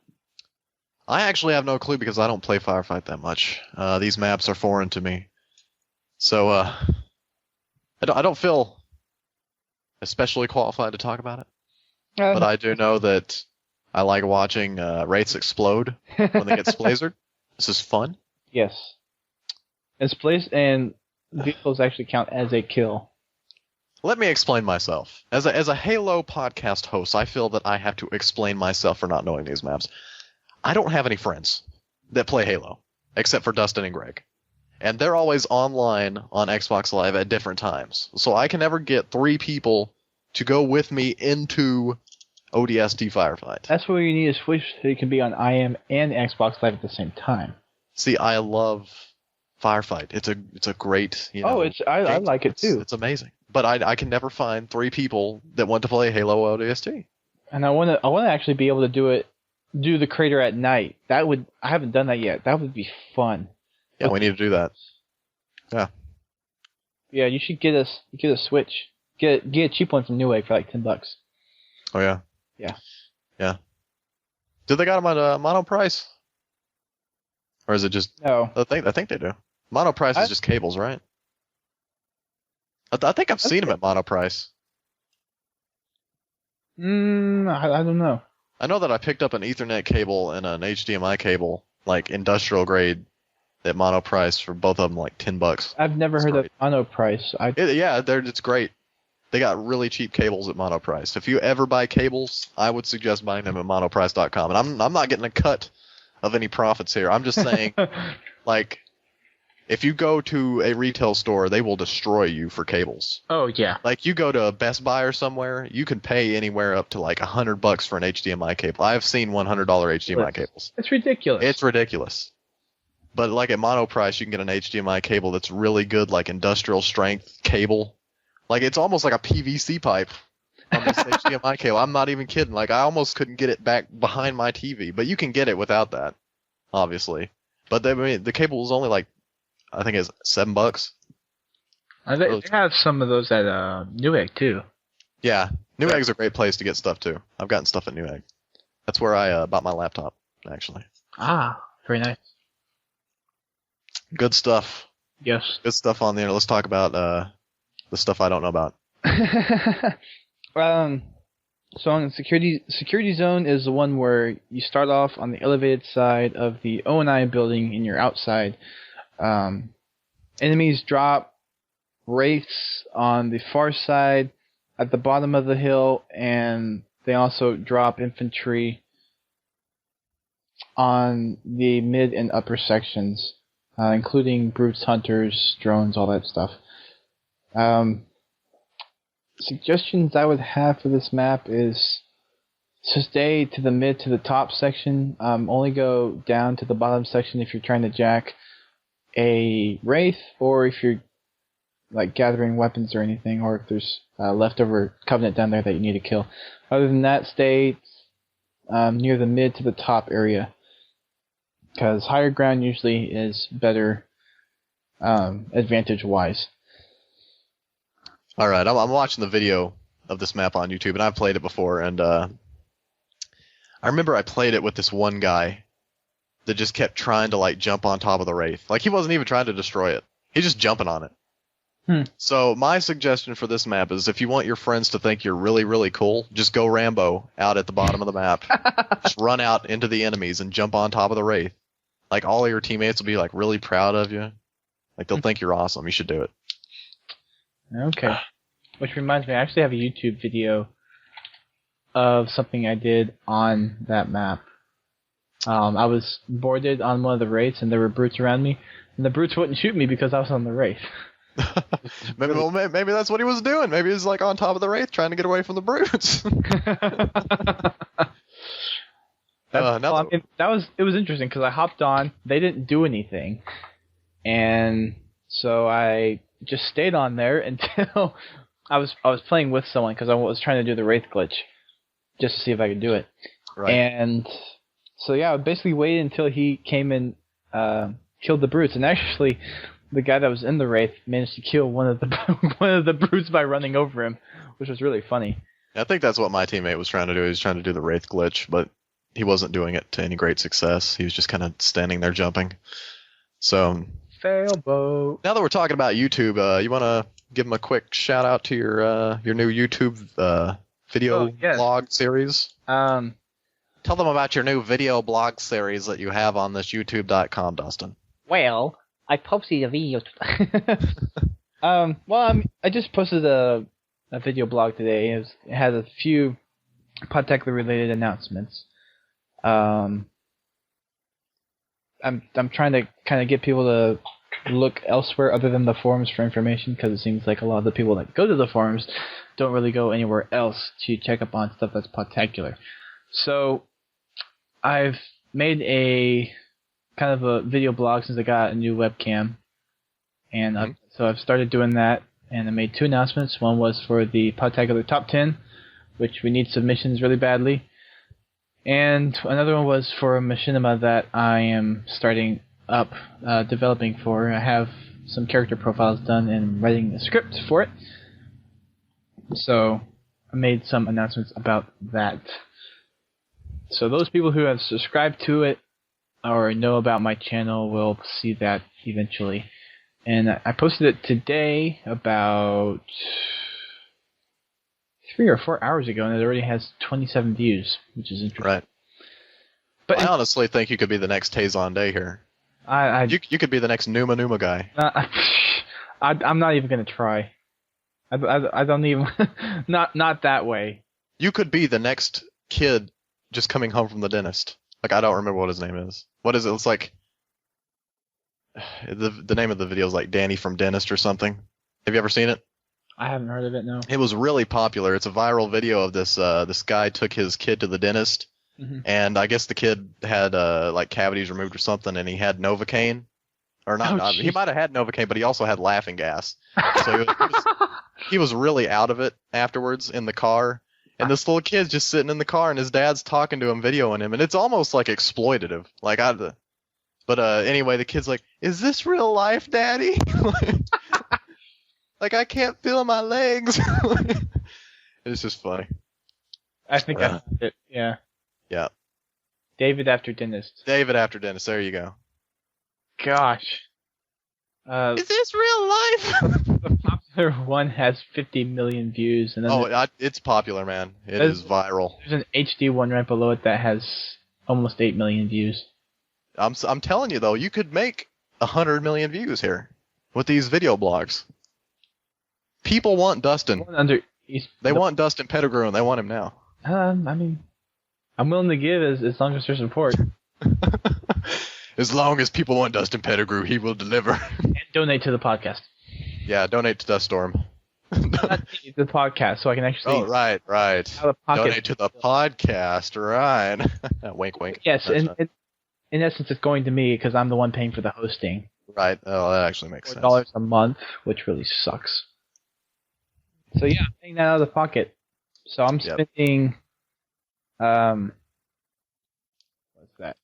I actually have no clue because I don't play Firefight that much. These maps are foreign to me. So I don't feel especially qualified to talk about it. But I do know that I like watching wraiths explode when they get splazered. This is fun. Yes. And vehicles actually count as a kill. Let me explain myself. As a Halo podcast host, I feel that I have to explain myself for not knowing these maps. I don't have any friends that play Halo, except for Dustin and Greg. And they're always online on Xbox Live at different times. So I can never get 3 people to go with me into ODST Firefight. That's where you need a Switch so you can be on IM and Xbox Live at the same time. See, I love Firefight. It's a great, I like it too. It's amazing. But I can never find 3 people that want to play Halo ODST. And I want to actually be able to do the crater at night. I haven't done that yet. That would be fun. Yeah, we need to do that. Yeah. Yeah, you should get a Switch. Get a cheap one from Newegg for like $10. Oh yeah. Yeah. Yeah. Do they got them at mono price? Or is it just? No. I think they do. Mono price is just cables, right? I think I've seen them at mono price. I don't know. I know that I picked up an Ethernet cable and an HDMI cable, like industrial grade, at mono price for both of them, like $10. I've never heard of mono price. It's great. They got really cheap cables at mono price. If you ever buy cables, I would suggest buying them at monoprice.com. And I'm not getting a cut of any profits here. I'm just saying, like, If you go to a retail store, they will destroy you for cables. Oh yeah. Like you go to a Best Buy or somewhere, you can pay anywhere up to like $100 for an HDMI cable. I've seen $100 HDMI cables. It's ridiculous. It's ridiculous. But like at mono price, you can get an HDMI cable that's really good, like industrial strength cable. Like it's almost like a PVC pipe on this HDMI cable. I'm not even kidding. Like I almost couldn't get it back behind my TV, but you can get it without that, obviously. But the cable was only like, I think it's $7. They have some of those at Newegg too. Yeah, Newegg's a great place to get stuff too. I've gotten stuff at Newegg. That's where I bought my laptop, actually. Ah, very nice. Good stuff. Yes. Good stuff on there. Let's talk about the stuff I don't know about. So on the security zone is the one where you start off on the elevated side of the O&I building and you're outside. Enemies drop wraiths on the far side at the bottom of the hill, and they also drop infantry on the mid and upper sections, including brutes, hunters, drones, all that stuff. Suggestions I would have for this map is to stay to the mid to the top section. Only go down to the bottom section if you're trying to jack a wraith, or if you're like gathering weapons or anything, or if there's leftover Covenant down there that you need to kill. Other than that, stay near the mid to the top area, because higher ground usually is better advantage-wise. All right, I'm watching the video of this map on YouTube, and I've played it before, and I remember I played it with this one guy that just kept trying to like jump on top of the wraith. Like he wasn't even trying to destroy it. He's just jumping on it. So my suggestion for this map is if you want your friends to think you're really, really cool, just go Rambo out at the bottom of the map. Just run out into the enemies and jump on top of the wraith. Like all of your teammates will be like really proud of you. Like they'll think you're awesome. You should do it. Okay. Which reminds me, I actually have a YouTube video of something I did on that map. I was boarded on one of the wraiths, and there were brutes around me, and the brutes wouldn't shoot me because I was on the wraith. Maybe that's what he was doing. Maybe he was like on top of the wraith trying to get away from the brutes. It was interesting because I hopped on. They didn't do anything, and so I just stayed on there until I was playing with someone because I was trying to do the wraith glitch just to see if I could do it. Right. And so yeah, I basically waited until he came and killed the brutes, and actually the guy that was in the wraith managed to kill one of the brutes by running over him, which was really funny. I think that's what my teammate was trying to do. He was trying to do the wraith glitch, but he wasn't doing it to any great success. He was just kind of standing there jumping. So sailboat. Now that we're talking about YouTube, you want to give them a quick shout out to your new YouTube video blog series? Tell them about your new video blog series that you have on this YouTube.com, Dustin. Well, I posted a video. I just posted a video blog today. It has a few Podtacular related announcements. I'm trying to kind of get people to look elsewhere other than the forums for information, because it seems like a lot of the people that go to the forums don't really go anywhere else to check up on stuff that's Podtacular. So I've made a kind of a video blog since I got a new webcam, and so I've started doing that, and I made two announcements. One was for the Podtacular Top 10, which we need submissions really badly, and another one was for a machinima that I am starting up developing for. I have some character profiles done and writing a script for it, so I made some announcements about that. So those people who have subscribed to it or know about my channel will see that eventually. And I posted it today about 3 or 4 hours ago, and it already has 27 views, which is interesting. Right. But I honestly think you could be the next Tazon Day here. You could be the next Numa Numa guy. I'm not even going to try. I don't even... not that way. You could be the next kid just coming home from the dentist. Like, I don't remember what his name is. What is it? It's like... The name of the video is like Danny from Dentist or something. Have you ever seen it? I haven't heard of it, no. It was really popular. It's a viral video of this guy took his kid to the dentist, and I guess the kid had like cavities removed or something, and he had Novocaine, or not. He might have had Novocaine, but he also had laughing gas. So he was really out of it afterwards in the car, and this little kid's just sitting in the car, and his dad's talking to him, videoing him, and it's almost like exploitative. But anyway, the kid's like, "Is this real life, Daddy?" Like, I can't feel my legs. It's just funny. I think I found it. Yeah. Yeah. David after dentist. David after dentist. There you go. Gosh. Is this real life? The popular one has 50 million views, and then it's popular, man. It is viral. There's an HD one right below it that has almost 8 million views. I'm telling you though, you could make 100 million views here with these video blogs. People want Dustin. They want Dustin Pettigrew, and they want him now. I mean, I'm willing to give as long as there's support. As long as people want Dustin Pettigrew, he will deliver. And donate to the podcast. Yeah, donate to Duststorm. Not the podcast, so I can actually. Oh, right. Donate to the podcast, right? Wink, wink. Yes, in essence, it's going to me because I'm the one paying for the hosting. Right. Oh, that actually makes sense. $4 a month, which really sucks. So yeah, I'm paying that out of the pocket. So I'm spending, what's that?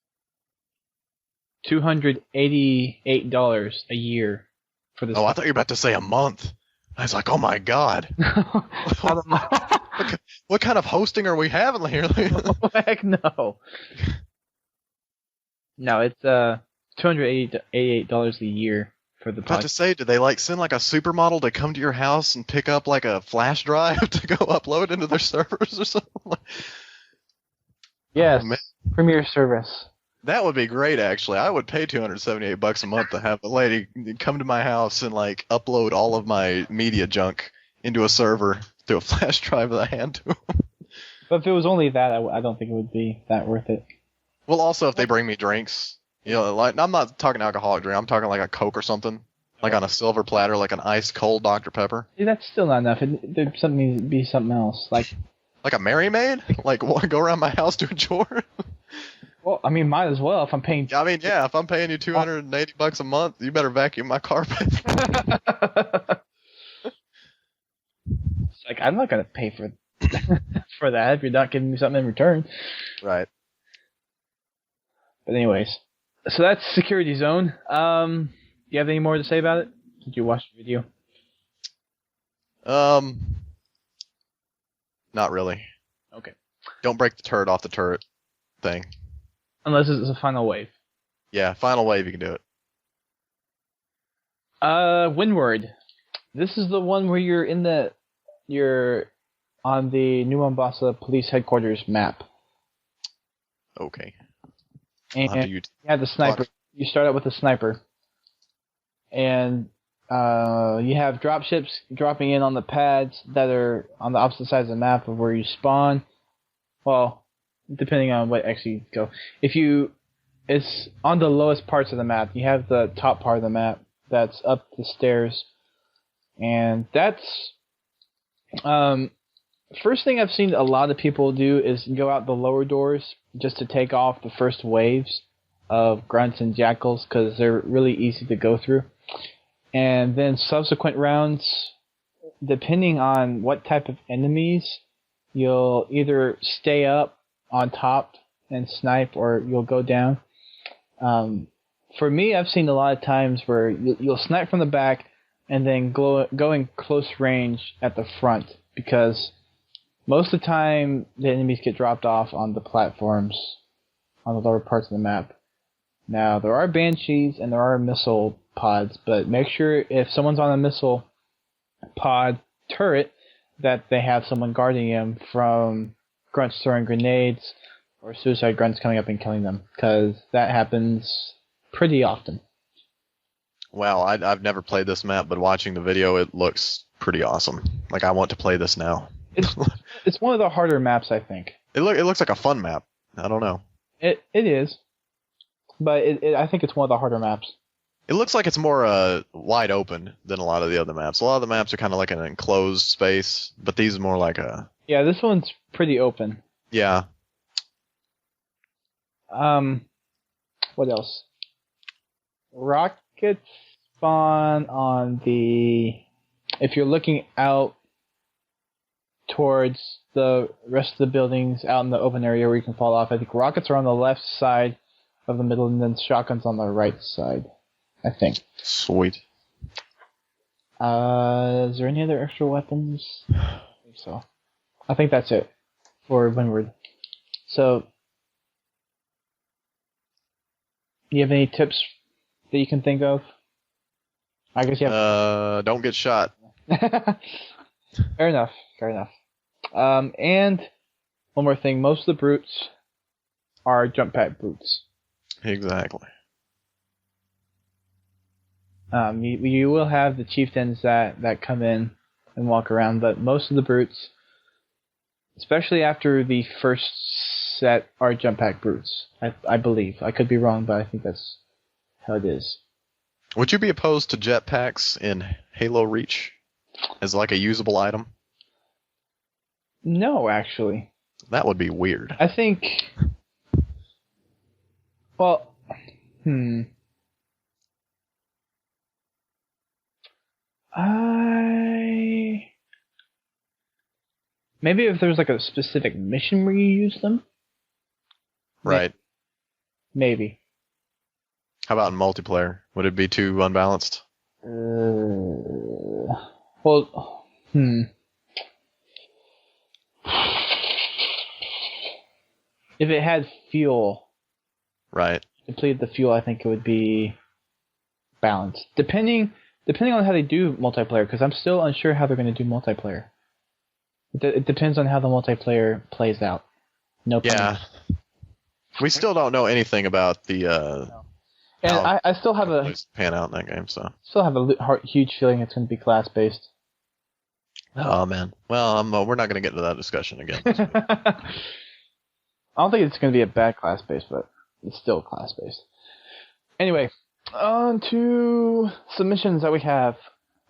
$288 a year for this. Oh, I thought you were about to say a month. I was like, oh my god. What kind of hosting are we having here? Oh, heck no. No, it's $288 a year. For the about to say, did they like send like a supermodel to come to your house and pick up like a flash drive to go upload into their servers or something? Yes, Premier service. That would be great, actually. I would pay $278 a month to have a lady come to my house and like upload all of my media junk into a server through a flash drive that I hand to them. But if it was only that, I don't think it would be that worth it. Well, also if they bring me drinks. You know, like I'm not talking alcoholic drink. I'm talking like a Coke or something, like on a silver platter, like an ice cold Dr. Pepper. See, that's still not enough. There'd be something else, like a Mary Maid. Like, go around my house doing chores. Well, I mean, might as well if I'm paying. I mean, yeah, if I'm paying you $280 a month, you better vacuum my carpet. It's like I'm not gonna pay for for that if you're not giving me something in return. Right. But anyways. So that's Security Zone. You have any more to say about it? Did you watch the video? Not really. Okay. Don't break the turret off the turret thing. Unless it's a final wave. Yeah, final wave you can do it. Windward. This is the one where you're on the New Mombasa Police Headquarters map. Okay. And you have the sniper. You start out with a sniper. And you have dropships dropping in on the pads that are on the opposite sides of the map of where you spawn. Well, depending on what actually you go. It's on the lowest parts of the map. You have the top part of the map that's up the stairs. And that's... first thing I've seen a lot of people do is go out the lower doors just to take off the first waves of grunts and jackals because they're really easy to go through. And then subsequent rounds, depending on what type of enemies, you'll either stay up on top and snipe or you'll go down. For me, I've seen a lot of times where you'll snipe from the back and then go in close range at the front because most of the time the enemies get dropped off on the platforms on the lower parts of the map. Now, there are banshees and there are missile pods, but make sure if someone's on a missile pod turret that they have someone guarding them from grunts throwing grenades or suicide grunts coming up and killing them, because that happens pretty often. Wow, I've never played this map, but watching the video, it looks pretty awesome. Like, I want to play this now. It's one of the harder maps, I think. It looks like a fun map. I don't know. It is, but I think it's one of the harder maps. It looks like it's more wide open than a lot of the other maps. A lot of the maps are kind of like an enclosed space, but these are more like a... Yeah, this one's pretty open. Yeah. What else? Rockets spawn on the... If you're looking out towards the rest of the buildings out in the open area where you can fall off, I think rockets are on the left side of the middle, and then shotguns on the right side, I think. Sweet. Is there any other extra weapons? I think so. I think that's it for Windward. So, do you have any tips that you can think of? I guess you have... Don't get shot. Fair enough. And one more thing. Most of the brutes are jump pack brutes. Exactly. You will have the chieftains that come in and walk around, but most of the brutes, especially after the first set, are jump pack brutes. I believe. I could be wrong, but I think that's how it is. Would you be opposed to jetpacks in Halo Reach as like a usable item? No, actually. That would be weird. I think... Well, Maybe if there's like a specific mission where you use them? Right. Maybe. How about in multiplayer? Would it be too unbalanced? Well, If it had fuel, Right. depleted the fuel, I think it would be balanced. Depending on how they do multiplayer, because I'm still unsure how they're going to do multiplayer. It depends on how the multiplayer plays out. No pun. Yeah. We still don't know anything about the No. And I still have pan out in that game, so. huge feeling it's going to be class based. Oh man. Well, we're not going to get into that discussion again. I don't think it's going to be a bad class based, but it's still class based. Anyway, on to submissions that we have.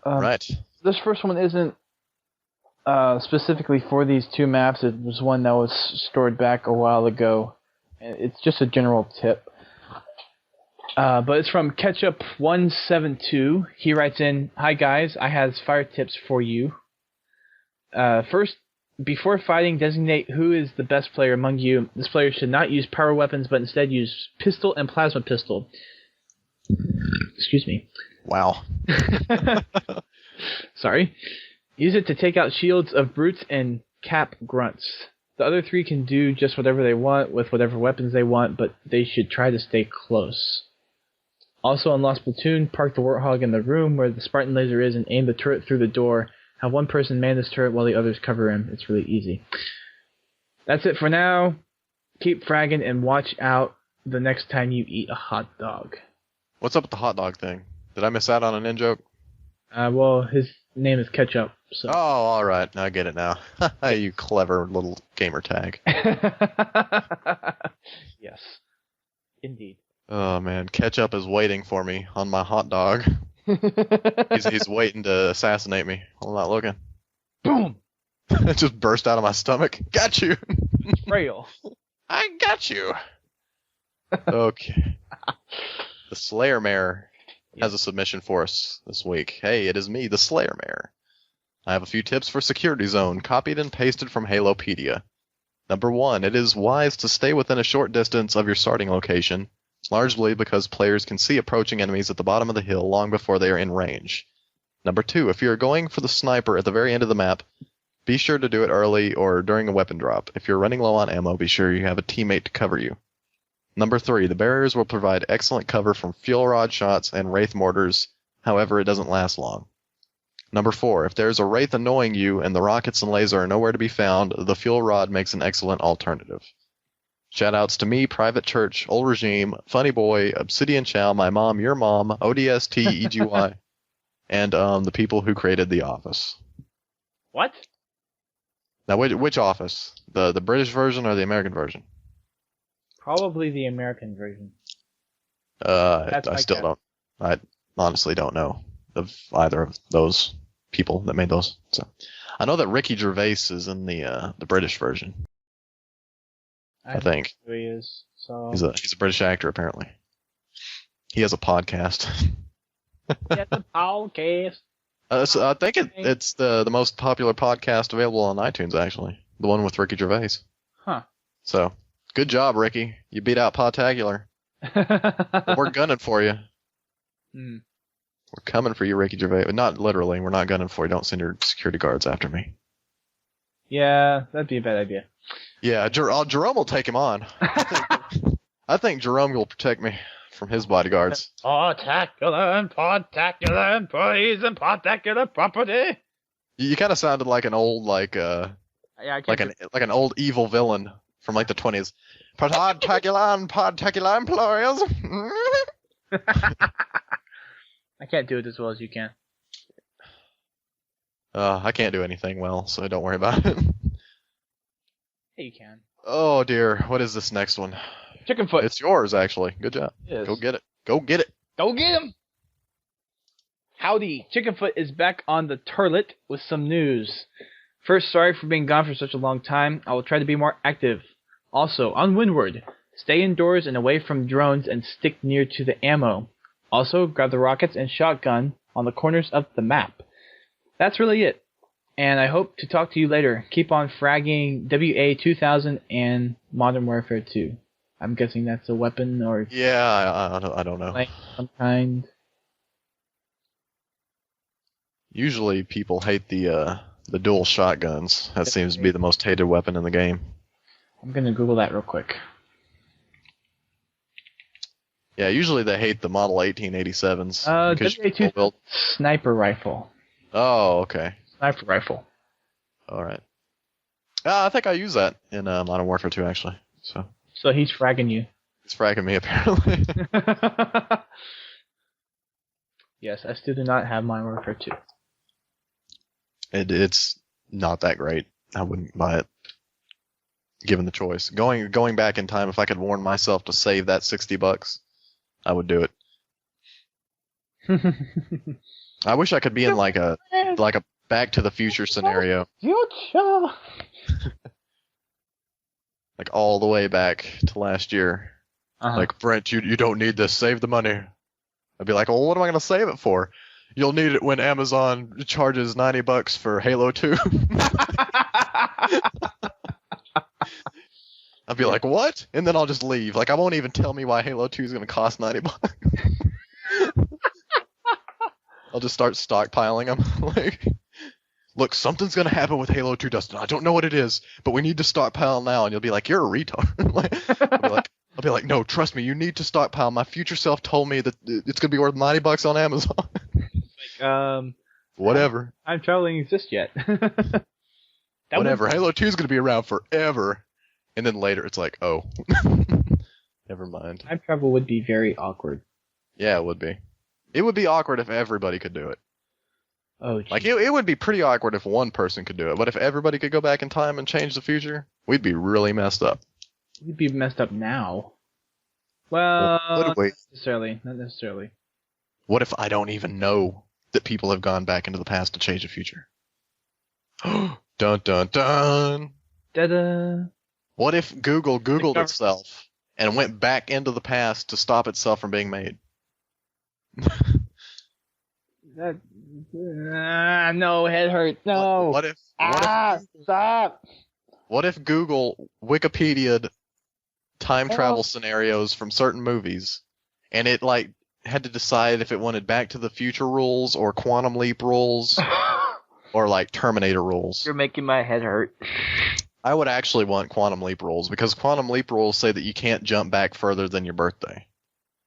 Right. This first one isn't specifically for these two maps. It was one that was stored back a while ago. It's just a general tip. But it's from Ketchup172. He writes in, "Hi guys, I have fire tips for you. First, before fighting, designate who is the best player among you. This player should not use power weapons, but instead use pistol and plasma pistol." Excuse me. Wow. Sorry. "Use it to take out shields of brutes and cap grunts. The other three can do just whatever they want with whatever weapons they want, but they should try to stay close. Also, on Lost Platoon, park the Warthog in the room where the Spartan laser is and aim the turret through the door. Have one person man this turret while the others cover him. It's really easy. That's it for now. Keep fragging and watch out the next time you eat a hot dog." What's up with the hot dog thing? Did I miss out on an in-joke? Well, his name is Ketchup. So. Oh, all right. I get it now. You clever little gamer tag. Yes. Indeed. Oh, man. Ketchup is waiting for me on my hot dog. He's waiting to assassinate me. I'm not looking. Boom! It just burst out of my stomach. Got you! Frail. I got you! Okay. The Slayer Mare has a submission for us this week. Hey, it is me, the Slayer Mare. I have a few tips for Security Zone, copied and pasted from Halopedia. Number 1, it is wise to stay within a short distance of your starting location, largely because players can see approaching enemies at the bottom of the hill long before they are in range. Number 2, if you are going for the sniper at the very end of the map, be sure to do it early or during a weapon drop. If you're running low on ammo, be sure you have a teammate to cover you. Number 3, the barriers will provide excellent cover from fuel rod shots and wraith mortars, however it doesn't last long. Number 4, if there's a wraith annoying you and the rockets and laser are nowhere to be found, the fuel rod makes an excellent alternative. Shoutouts to me, Private Church, Old Regime, Funny Boy, Obsidian Chow, my mom, your mom, ODST, EGY, and the people who created The Office. What? Now, which Office? The British version or the American version? Probably the American version. I I honestly don't know of either of those people that made those. So I know that Ricky Gervais is in the British version. I think who he is. So he's a British actor apparently. He has a podcast. yeah, the podcast. So I think it's the most popular podcast available on iTunes actually. The one with Ricky Gervais. Huh. So good job, Ricky. You beat out Podtacular. We're gunning for you. Mm. We're coming for you, Ricky Gervais. Not literally. We're not gunning for you. Don't send your security guards after me. Yeah, that'd be a bad idea. Yeah, Jerome will take him on. I think Jerome will protect me from his bodyguards. Podtacular employees and Podtacular property. You kind of sounded like an old like an old evil villain from like the 20s. Podtacular employees. I can't do it as well as you can. I can't do anything well, so don't worry about it. Hey, you can. Oh dear, what is this next one? Chicken foot. It's yours, actually. Good job. Yes. Go get it. Go get it. Go get him! Howdy, Chickenfoot is back on the toilet with some news. First, sorry for being gone for such a long time. I will try to be more active. Also, on Windward, stay indoors and away from drones and stick near to the ammo. Also, grab the rockets and shotgun on the corners of the map. That's really it. And I hope to talk to you later. Keep on fragging WA-2000 and Modern Warfare 2. I'm guessing that's a weapon or... Yeah, I don't know. Like some kind. Usually people hate the dual shotguns. That seems to be the most hated weapon in the game. I'm gonna Google that real quick. Yeah, usually they hate the Model 1887s. WA-2 sniper rifle. Oh, okay. Sniper rifle. All right. I think I use that in Modern Warfare 2, actually. So he's fragging you. He's fragging me, apparently. Yes, I still do not have Modern Warfare 2. It's not that great. I wouldn't buy it, given the choice. Going back in time, if I could warn myself to save that $60, I would do it. I wish I could be in like a Back to the Future scenario. Future. Like all the way back to last year. Uh-huh. Like, Brent, you don't need this. Save the money. I'd be like, well, what am I going to save it for? You'll need it when Amazon charges $90 for Halo 2. I'd be like, what? And then I'll just leave. Like, I won't even tell me why Halo 2 is going to cost $90. I'll just start stockpiling them. Like, look, something's going to happen with Halo 2, Dustin. I don't know what it is, but we need to stockpile now. And you'll be like, you're a retard. I'll be like, no, trust me, you need to stockpile. My future self told me that it's going to be worth $90 on Amazon. Whatever. Time traveling exists yet. Whatever. Halo 2 is going to be around forever. And then later it's like, oh. Never mind. Time travel would be very awkward. Yeah, it would be. It would be awkward if everybody could do it. Oh, geez. Like, it would be pretty awkward if one person could do it. But if everybody could go back in time and change the future, we'd be really messed up. We'd be messed up now. Well, would we? Not necessarily. What if I don't even know that people have gone back into the past to change the future? Dun dun dun! Da-da! What if Google Googled itself and went back into the past to stop itself from being made? No, head hurt. No. What if Stop! What if Google Wikipedia'd time travel scenarios from certain movies, and it like had to decide if it wanted Back to the Future rules or Quantum Leap rules or like Terminator rules? You're making my head hurt. I would actually want Quantum Leap rules, because Quantum Leap rules say that you can't jump back further than your birthday.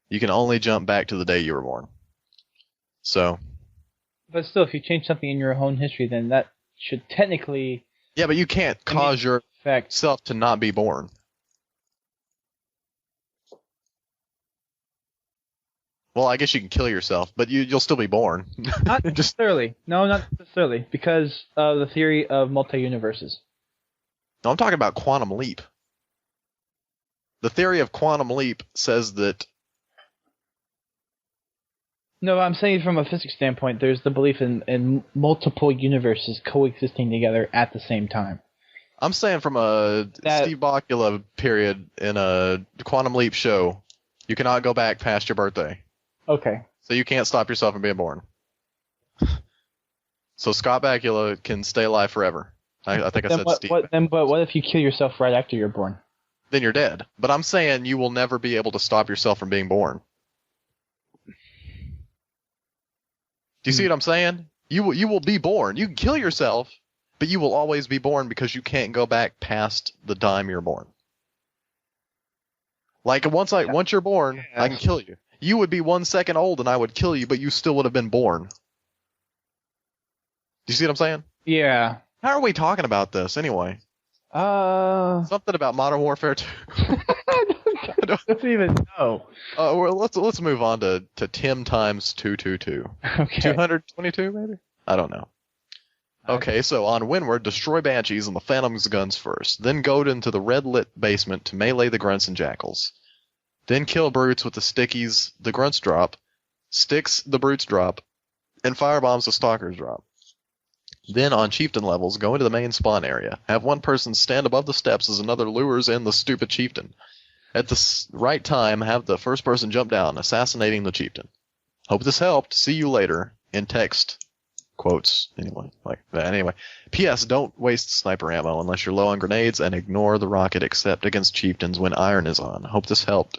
You can only jump back to the day you were born. So. But still, if you change something in your own history, then that should technically... Yeah, but you can't cause yourself to not be born. Well, I guess you can kill yourself, but you'll still be born. Not necessarily. No, not necessarily. Because of the theory of multi-universes. No, I'm talking about Quantum Leap. The theory of Quantum Leap says that No, I'm saying from a physics standpoint, there's the belief in multiple universes coexisting together at the same time. I'm saying from a Steve Bakula period in a Quantum Leap show, you cannot go back past your birthday. Okay. So you can't stop yourself from being born. So Scott Bakula can stay alive forever. I think I said Steve. But what if you kill yourself right after you're born? Then you're dead. But I'm saying you will never be able to stop yourself from being born. Do you see what I'm saying? You will be born. You can kill yourself, but you will always be born because you can't go back past the time you're born. Like once you're born, I can kill you. You would be 1 second old and I would kill you, but you still would have been born. Do you see what I'm saying? Yeah. How are we talking about this anyway? Something about Modern Warfare 2. I don't even know. Well, let's move on to Tim times 222. Okay. 222 maybe? I don't know. Okay, so on Windward, destroy Banshees and the Phantom's guns first. Then go into the red-lit basement to melee the grunts and jackals. Then kill brutes with the stickies the grunts drop, sticks the brutes drop, and firebombs the stalkers drop. Then on chieftain levels, go into the main spawn area. Have one person stand above the steps as another lures in the stupid chieftain. At the right time, have the first person jump down, assassinating the chieftain. Hope this helped. See you later. In text. Quotes. Anyway. P.S. Don't waste sniper ammo unless you're low on grenades, and ignore the rocket except against chieftains when iron is on. Hope this helped.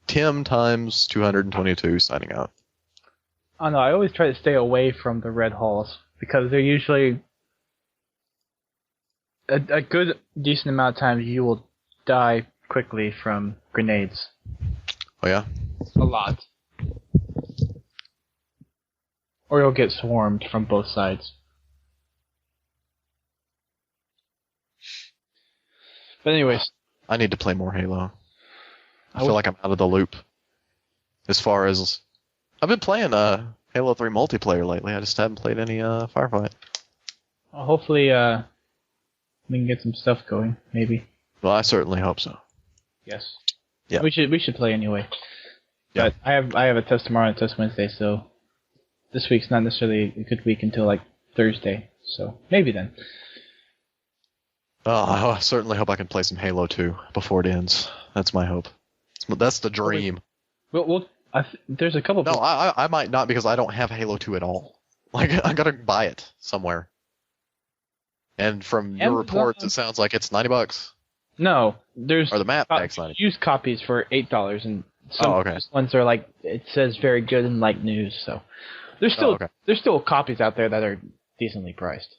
Tim times 222 signing out. Oh no, I always try to stay away from the red halls because they're usually a good decent amount of times you will die quickly from grenades. Oh yeah? A lot. Or you'll get swarmed from both sides. But anyways. I need to play more Halo. I feel like I'm out of the loop. As far as... I've been playing Halo 3 multiplayer lately. I just haven't played any Firefight. Well, hopefully we can get some stuff going, maybe. Well, I certainly hope so. Yes. Yeah. We should play anyway. Yeah. But I have a test tomorrow and a test Wednesday, so this week's not necessarily a good week until like Thursday. So maybe then. Oh, I certainly hope I can play some Halo 2 before it ends. That's my hope. That's the dream. There's a couple. No, I might not because I don't have Halo 2 at all. Like I gotta buy it somewhere. And from your reports, it sounds like it's $90. No, there's the map packs $90. Used copies for $8, and some okay. ones are like it says very good in light news. So there's still copies out there that are decently priced.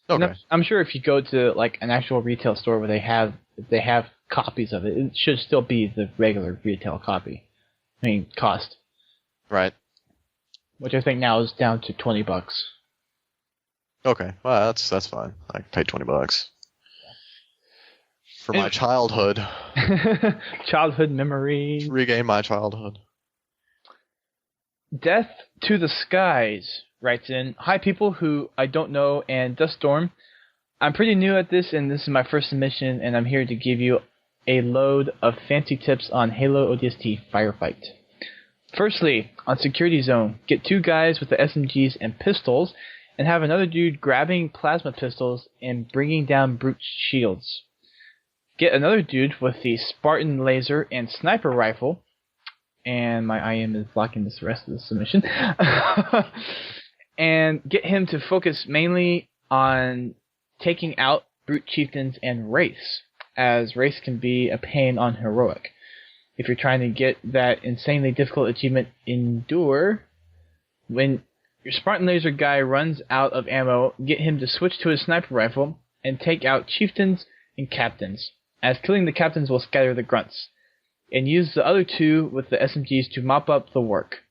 Okay. I'm sure if you go to like an actual retail store where they have copies of it, it should still be the regular retail copy. I mean, cost. Right. Which I think now is down to $20. Okay. Well, that's fine. I can pay $20 for my childhood. Childhood memory. Regain my childhood. Death to the Skies writes in, "Hi people who I don't know and Dust Storm. I'm pretty new at this and this is my first submission and I'm here to give you a load of fancy tips on Halo ODST Firefight. Firstly, on Security Zone, get 2 guys with the SMGs and pistols and have another dude grabbing plasma pistols and bringing down brute shields. Get another dude with the Spartan laser and sniper rifle," and my IM is blocking this rest of the submission, "and get him to focus mainly on taking out brute chieftains and wraiths, as wraiths can be a pain on heroic. If you're trying to get that insanely difficult achievement, Endure, when your Spartan laser guy runs out of ammo, get him to switch to his sniper rifle and take out chieftains and captains, as killing the captains will scatter the grunts, and use the other 2 with the SMGs to mop up the work.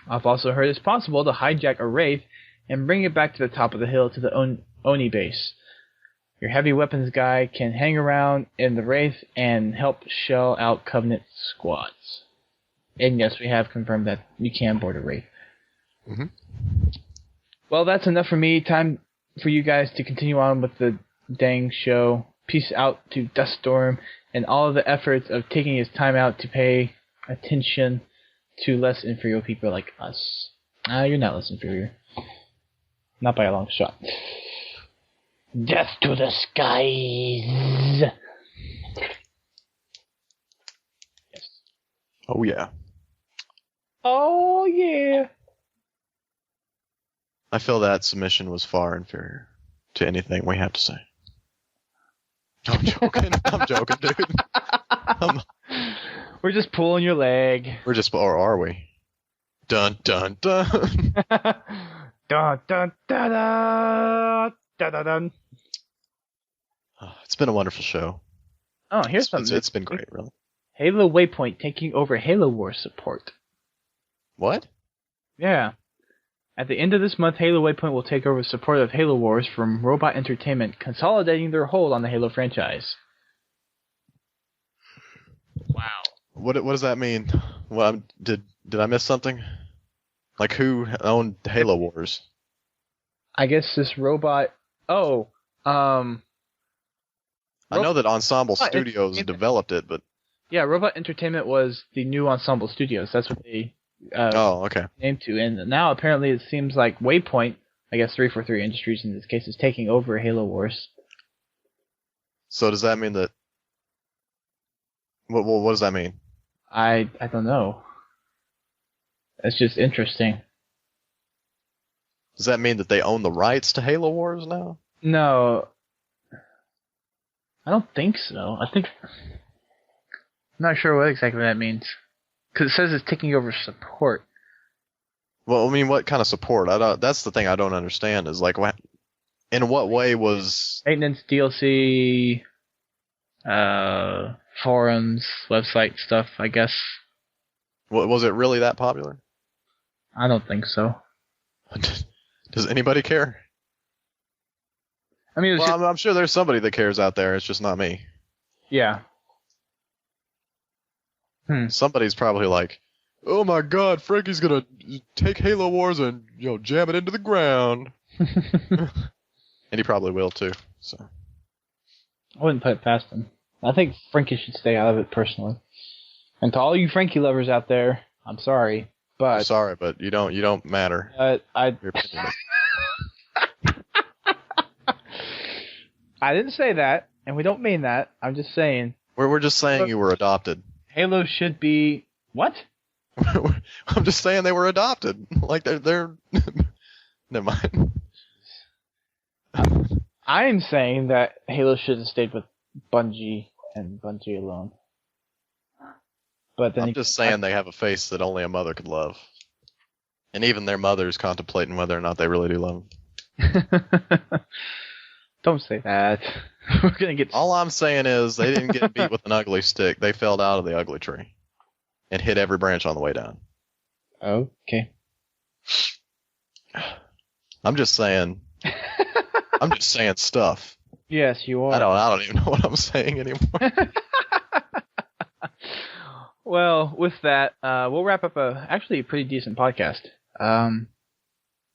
I've also heard it's possible to hijack a wraith and bring it back to the top of the hill to the Oni base. Your heavy weapons guy can hang around in the wraith and help shell out Covenant squads." And yes, we have confirmed that you can board a wraith. Mm-hmm. Well, that's enough for me. Time for you guys to continue on with the dang show. Peace out to Duststorm and all of the efforts of taking his time out to pay attention to less inferior people like us. You're not less inferior. Not by a long shot. Death to the skies! Yes. Oh, yeah. Oh, yeah! I feel that submission was far inferior to anything we have to say. I'm joking. I'm joking, dude. We're just pulling your leg. Or are we? Dun, dun, dun. Dun, dun, dun, dun, dun, dun, dun. It's been a wonderful show. Oh, here's something. It's been great, really. Halo Waypoint taking over Halo Wars support. What? Yeah. At the end of this month, Halo Waypoint will take over support of Halo Wars from Robot Entertainment, consolidating their hold on the Halo franchise. Wow. What does that mean? Well, did I miss something? Like, who owned Halo Wars? I guess this robot... Oh, I know that Ensemble Studios developed it, but... Yeah, Robot Entertainment was the new Ensemble Studios. That's what they okay. named to. And now apparently it seems like Waypoint, I guess 343 Industries in this case, is taking over Halo Wars. So does that mean that... What does that mean? I don't know. That's just interesting. Does that mean that they own the rights to Halo Wars now? No. I don't think so. I'm not sure what exactly that means. Because it says it's taking over support. Well, I mean, what kind of support? That's the thing I don't understand. Is like, in what way was Maintenance, DLC, forums, website stuff, I guess. Was it really that popular? I don't think so. Does anybody care? I mean, I'm sure there's somebody that cares out there. It's just not me. Yeah. Somebody's probably like, "Oh my God, Frankie's gonna take Halo Wars and jam it into the ground," and he probably will too. So I wouldn't put it past him. I think Frankie should stay out of it personally. And to all you Frankie lovers out there, I'm sorry, but I'm sorry, but you don't matter. Your opinion is- I didn't say that, and we don't mean that. I'm just saying. We're just saying you were adopted. Halo should be what? I'm just saying they were adopted. Like they're. Never mind. I'm saying that Halo should have stayed with Bungie and Bungie alone. But then I'm just saying they have a face that only a mother could love, and even their mother's contemplating whether or not they really do love them. Don't say that. We're gonna get. All I'm saying is they didn't get beat with an ugly stick. They fell out of the ugly tree and hit every branch on the way down. Okay. I'm just saying. I'm just saying stuff. Yes, you are. I don't even know what I'm saying anymore. Well, with that, we'll wrap up actually a pretty decent podcast.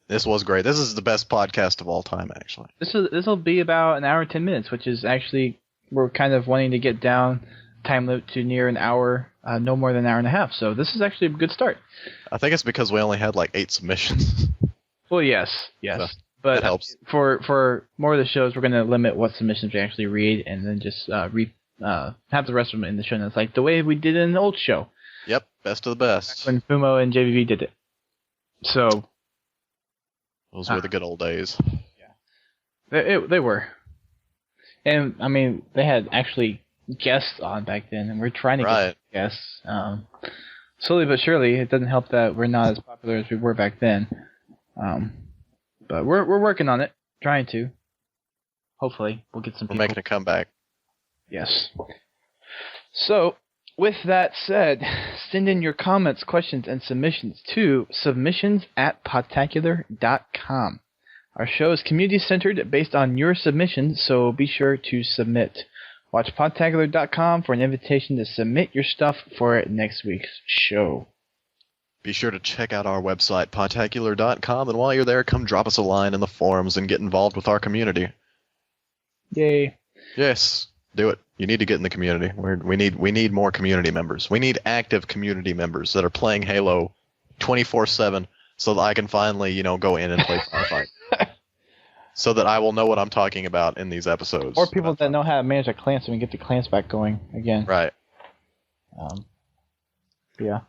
This was great. This is the best podcast of all time, actually. This will be about an hour and 10 minutes, which is actually, we're kind of wanting to get down time limit to near an hour, no more than an hour and a half. So this is actually a good start. I think it's because we only had like 8 submissions. Well, yes. So, but that helps. For more of the shows, we're going to limit what submissions we actually read, and then just have the rest of them in the show notes, like the way we did in the old show. Yep, best of the best. When Fumo and JVV did it. So. Those were the good old days. Yeah. They were. And, I mean, they had actually guests on back then, and we're trying to get guests. Slowly but surely, it doesn't help that we're not as popular as we were back then. But we're working on it, trying to. Hopefully, we'll get some people. We're making a comeback. Yes. So, with that said, send in your comments, questions, and submissions to submissions@podtacular.com. Our show is community-centered based on your submissions, so be sure to submit. Watch podtacular.com for an invitation to submit your stuff for next week's show. Be sure to check out our website, podtacular.com, and while you're there, come drop us a line in the forums and get involved with our community. Yay. Yes. Do it. You need to get in the community. We need more community members. We need active community members that are playing Halo 24/7, so that I can finally, go in and play Firefight. So that I will know what I'm talking about in these episodes. Or people that know how to manage a clan, so we can get the clans back going again. Right. Yeah.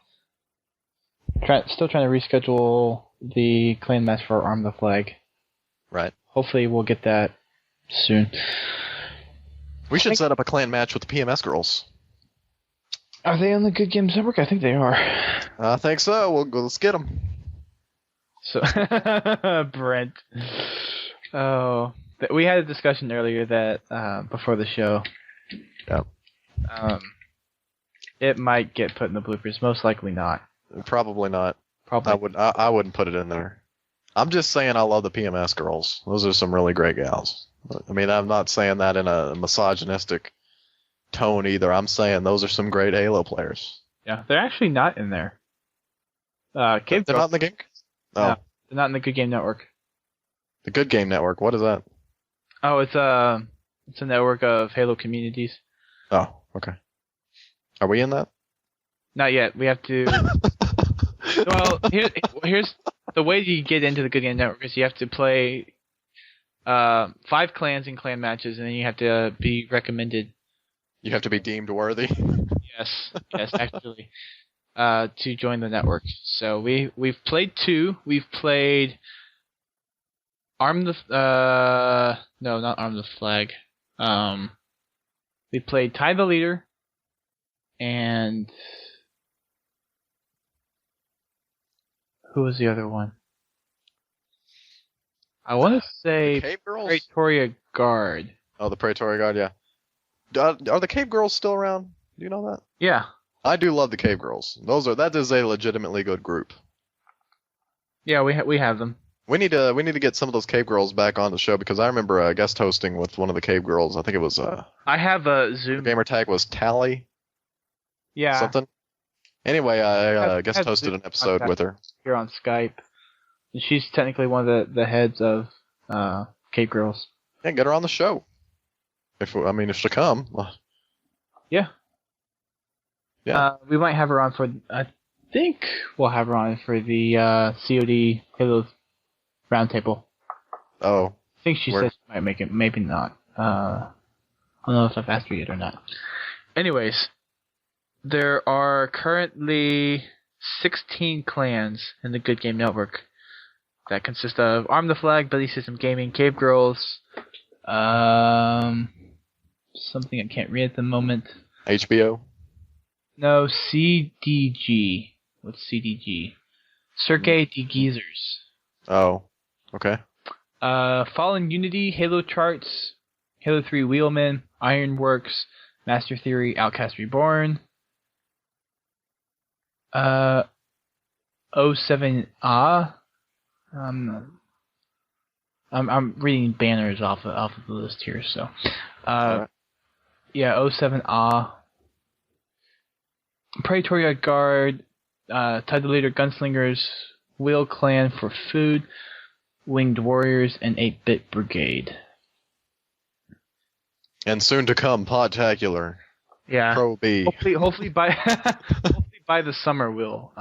Still trying to reschedule the clan match for Arm the Flag. Right. Hopefully we'll get that soon. We should set up a clan match with the PMS girls. Are they on the Good Games Network? I think they are. I think so. Let's get them. So, Brent. Oh, we had a discussion earlier that before the show. Yep. It might get put in the bloopers. Most likely not. Probably not. Probably. I wouldn't put it in there. I'm just saying I love the PMS girls. Those are some really great gals. I mean, I'm not saying that in a misogynistic tone either. I'm saying those are some great Halo players. Yeah, they're actually not in there. They're not in the game? Oh. No, they're not in the Good Game Network. The Good Game Network, what is that? Oh, it's a network of Halo communities. Oh, okay. Are we in that? Not yet. We have to... Well, here's the way you get into the Good Game Network is you have to play 5 clans in clan matches, and then you have to be recommended. You have to be deemed worthy. Yes, actually, to join the network. So we've played 2. We've played no, not Arm the Flag. We played Tie the Leader, and who was the other one? I want to say Cave Girls? Praetoria Guard. Oh, the Praetoria Guard, yeah. Are the Cave Girls still around? Do you know that? Yeah. I do love the Cave Girls. That is a legitimately good group. Yeah, we have them. We need to get some of those Cave Girls back on the show because I remember guest hosting with one of the Cave Girls. I think it was I have a Zoom. Gamer tag was Tally. Yeah. Something. Anyway, I guest hosted an episode with her here on Skype. And she's technically one of the heads of Cave Girls. Yeah, get her on the show. If she'll come. Yeah. Yeah. We might have her on for. I think we'll have her on for the COD Halo Roundtable. Oh. I think she said she might make it. Maybe not. I don't know if I've asked her yet or not. Anyways, there are currently 16 clans in the Good Game Network that consist of Arm the Flag, Buddy System Gaming, Cave Girls, something I can't read at the moment. HBO? No, CDG. What's CDG? Cirque de Geezers. Oh, okay. Fallen Unity, Halo Charts, Halo 3 Wheelman, Ironworks, Master Theory, Outcast Reborn, 07A. I'm reading banners off of the list here, so. Right. Yeah, 07A. Praetoria Guard, Tide the Leader Gunslingers, Wheel Clan for Food, Winged Warriors, and 8-Bit Brigade. And soon to come, Podtacular. Yeah. Pro B. Hopefully by the summer we'll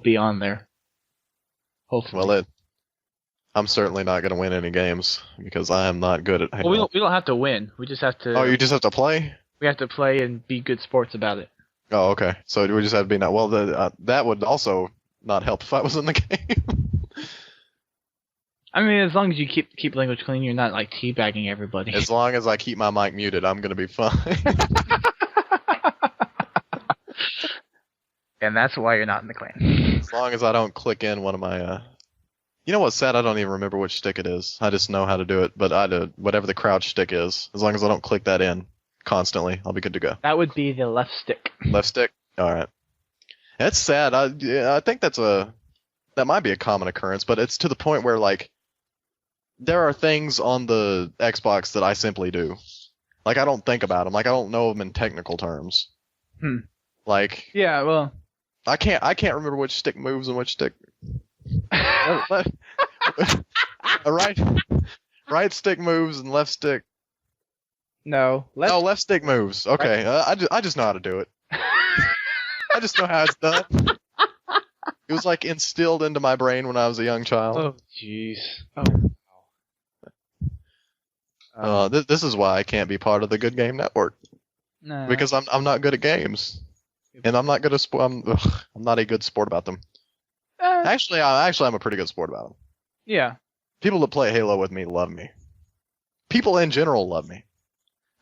be on there. Hopefully. Well, I'm certainly not going to win any games because I am not good at Halo. Well, we don't have to win. We just have to. Oh, you just have to play? We have to play and be good sports about it. Oh, okay. So we just have to be not. Well, that would also not help if I was in the game. I mean, as long as you keep language clean, you're not like teabagging everybody. As long as I keep my mic muted, I'm going to be fine. And that's why you're not in the clan. As long as I don't click in one of my. You know what's sad? I don't even remember which stick it is. I just know how to do it. But whatever the crouch stick is, as long as I don't click that in constantly, I'll be good to go. That would be the left stick. Left stick. All right. That's sad. I think that might be a common occurrence, but it's to the point where like there are things on the Xbox that I simply do. Like I don't think about them. Like I don't know them in technical terms. Like yeah, well, I can't remember which stick moves and which stick. Right stick moves and left stick No. No, left stick moves. Okay, I just know how to do it. I just know how it's done. It was like instilled into my brain when I was a young child. Oh, jeez. This is why I can't be part of the Good Game Network. No. Because I'm not good at games, and I'm not good at sport. I'm not a good sport about them. Actually, I'm a pretty good sport about them. Yeah. People that play Halo with me love me. People in general love me.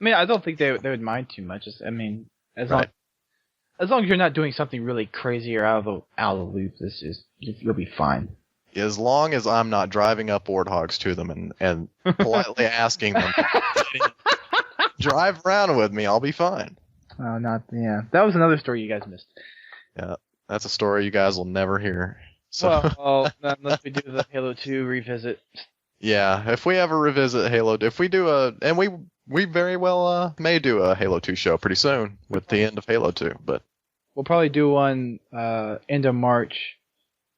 I mean, I don't think they would mind too much. I mean, as long as you're not doing something really crazy or out of the loop, you'll be fine. As long as I'm not driving up warthogs to them and politely asking them to drive around with me, I'll be fine. Oh, that was another story you guys missed. Yeah, that's a story you guys will never hear. So. Well, unless we do the Halo 2 revisit. Yeah, if we ever revisit Halo, if we do and we very well may do a Halo 2 show pretty soon with the end of Halo 2, but we'll probably do one end of March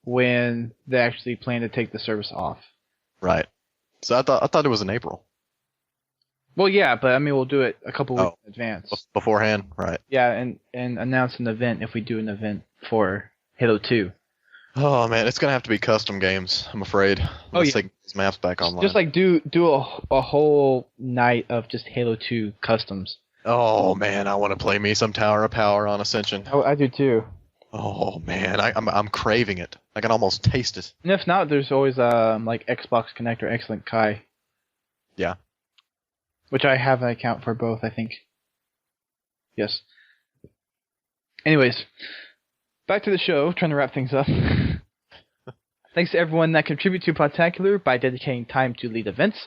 when they actually plan to take the service off. Right. So I thought it was in April. Well, yeah, but I mean we'll do it a couple weeks in advance. Beforehand, right? Yeah, and announce an event if we do an event for Halo 2. Oh man, it's gonna have to be custom games, I'm afraid. Let's take these maps back online. Just like do a whole night of just Halo 2 customs. Oh man, I want to play me some Tower of Power on Ascension. Oh, I do too. Oh man, I'm craving it. I can almost taste it. And if not, there's always like Xbox Connect or Excellent Kai. Yeah. Which I have an account for both, I think. Yes. Anyways, back to the show, trying to wrap things up. Thanks to everyone that contributes to Podtacular by dedicating time to lead events,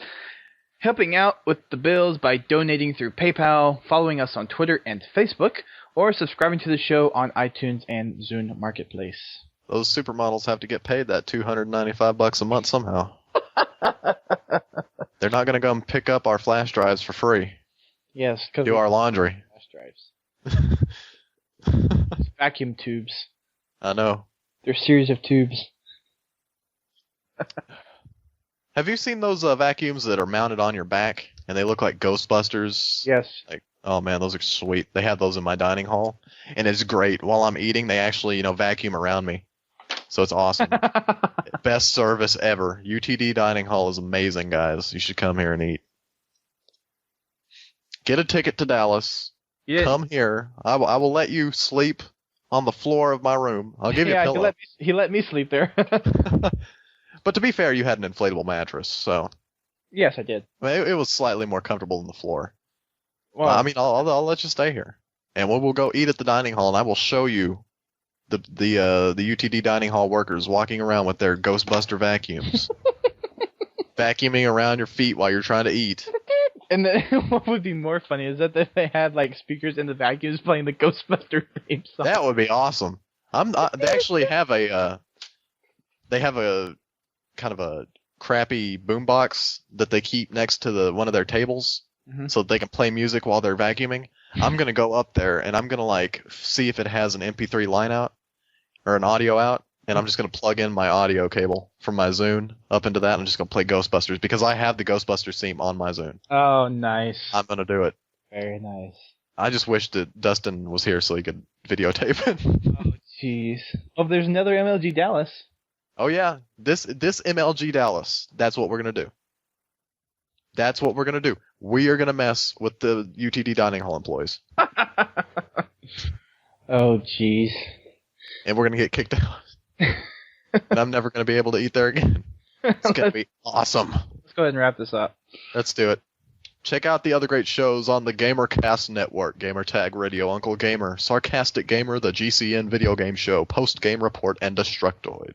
helping out with the bills by donating through PayPal, following us on Twitter and Facebook, or subscribing to the show on iTunes and Zune Marketplace. Those supermodels have to get paid that $295 a month somehow. They're not going to go and pick up our flash drives for free. Yes, because do our laundry. Flash drives. Vacuum tubes. I know. They're a series of tubes. Have you seen those vacuums that are mounted on your back and they look like Ghostbusters? Yes. Like, oh man, those are sweet. They have those in my dining hall, and it's great. While I'm eating, they actually vacuum around me, so it's awesome. Best service ever. UTD Dining Hall is amazing, guys. You should come here and eat. Get a ticket to Dallas. Yeah. Come here. I will let you sleep on the floor of my room. I'll give you a pillow. He let me sleep there. But to be fair, you had an inflatable mattress, so. Yes, I did. It was slightly more comfortable than the floor. Well, I mean, I'll let you stay here, and we'll go eat at the dining hall, and I will show you the UTD dining hall workers walking around with their Ghostbuster vacuums, vacuuming around your feet while you're trying to eat. And then what would be more funny is that they had like speakers in the vacuums playing the Ghostbuster theme song. That would be awesome. They actually have a kind of a crappy boombox that they keep next to one of their tables, so that they can play music while they're vacuuming. I'm gonna go up there and I'm gonna see if it has an MP3 line out or an audio out, and I'm just gonna plug in my audio cable from my Zune up into that. And I'm just gonna play Ghostbusters because I have the Ghostbusters theme on my Zune. Oh, nice. I'm gonna do it. Very nice. I just wish that Dustin was here so he could videotape it. Oh, jeez. Oh, there's another MLG Dallas. Oh yeah, this MLG Dallas. That's what we're gonna do. That's what we're gonna do. We are gonna mess with the UTD dining hall employees. Oh jeez. And we're gonna get kicked out. And I'm never gonna be able to eat there again. It's gonna be awesome. Let's go ahead and wrap this up. Let's do it. Check out the other great shows on the GamerCast Network: Gamertag Radio, Uncle Gamer, Sarcastic Gamer, the GCN Video Game Show, Post Game Report, and Destructoid.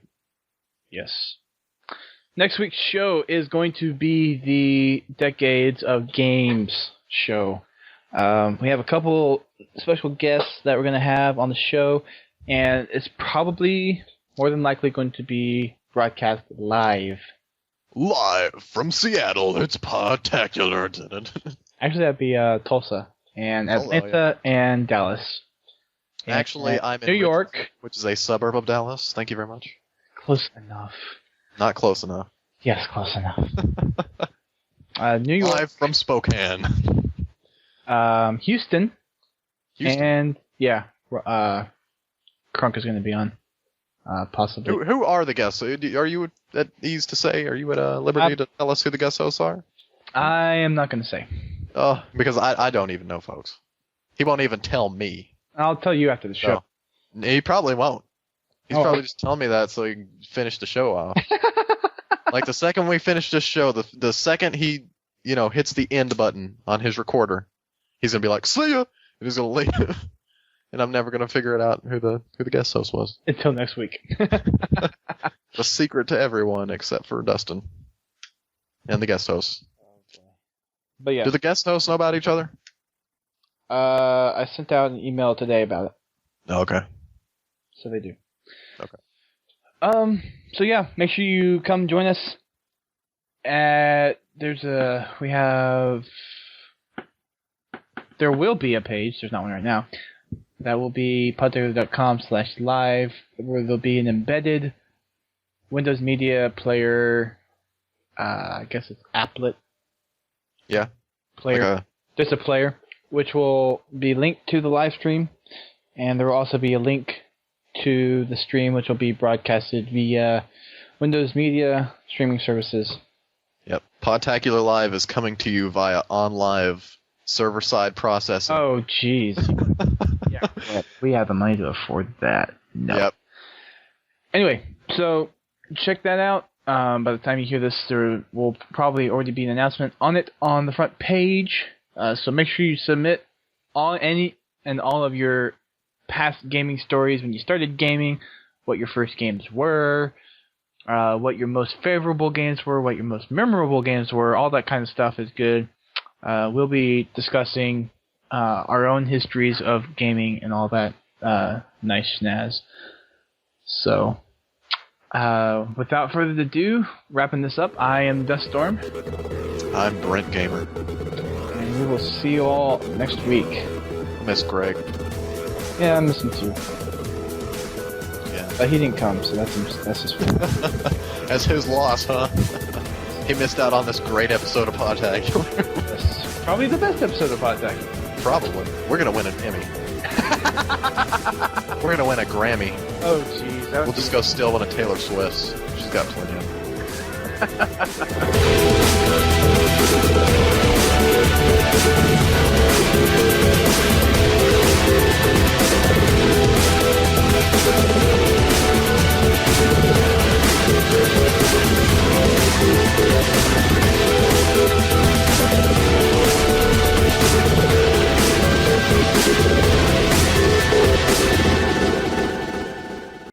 Yes. Next week's show is going to be the Decades of Games show. We have a couple special guests that we're going to have on the show, and it's probably more than likely going to be broadcast live. Live from Seattle, it's Podtacular. Actually, that'd be Tulsa, and Atlanta, and Dallas. And actually, I'm in New York, which is a suburb of Dallas. Thank you very much. Close enough. Not close enough. Yes, close enough. New York. Live from Spokane. Houston. Houston. And yeah, Crunk is going to be on, possibly. Who are the guests? Are you at ease to say? Are you at liberty to tell us who the guest hosts are? I am not going to say. Oh, because I don't even know, folks. He won't even tell me. I'll tell you after the show. No. He probably won't. He's probably just telling me that so he can finish the show off. Like the second we finish this show, the second he hits the end button on his recorder, he's gonna be like, "See ya," and he's gonna leave. And I'm never gonna figure it out who the guest host was. Until next week. A secret to everyone except for Dustin and the guest hosts. But yeah. Do the guest hosts know about each other? I sent out an email today about it. Oh, okay. So they do. Okay. So yeah, make sure you come join us. There will be a page. There's not one right now. That will be podtacular.com/live, where there'll be an embedded Windows Media Player. I guess it's applet. Yeah. Player. Just a player, which will be linked to the live stream, and there will also be a link to the stream, which will be broadcasted via Windows Media streaming services. Yep. Podtacular Live is coming to you via OnLive server-side processing. Oh, jeez. Yeah, we have the money to afford that. No. Yep. Anyway, so check that out. By the time you hear this, there will probably already be an announcement on it on the front page. So make sure you submit all of your past gaming stories when you started gaming, what your first games were, what your most favorable games were, what your most memorable games were. All that kind of stuff is good. We'll be discussing our own histories of gaming and all that nice snaz. So, without further ado, wrapping this up, I am Duststorm. I'm Brent Gamer. And we will see you all next week. Miss Greg. Yeah, I miss him too. Yeah. But he didn't come, so that's his fault. That's his loss, huh? He missed out on this great episode of Podtacular. That's probably the best episode of Podtacular. Probably. We're gonna win an Emmy. We're gonna win a Grammy. Oh, jeez. We'll just go steal one of Taylor Swift's. She's got plenty of them.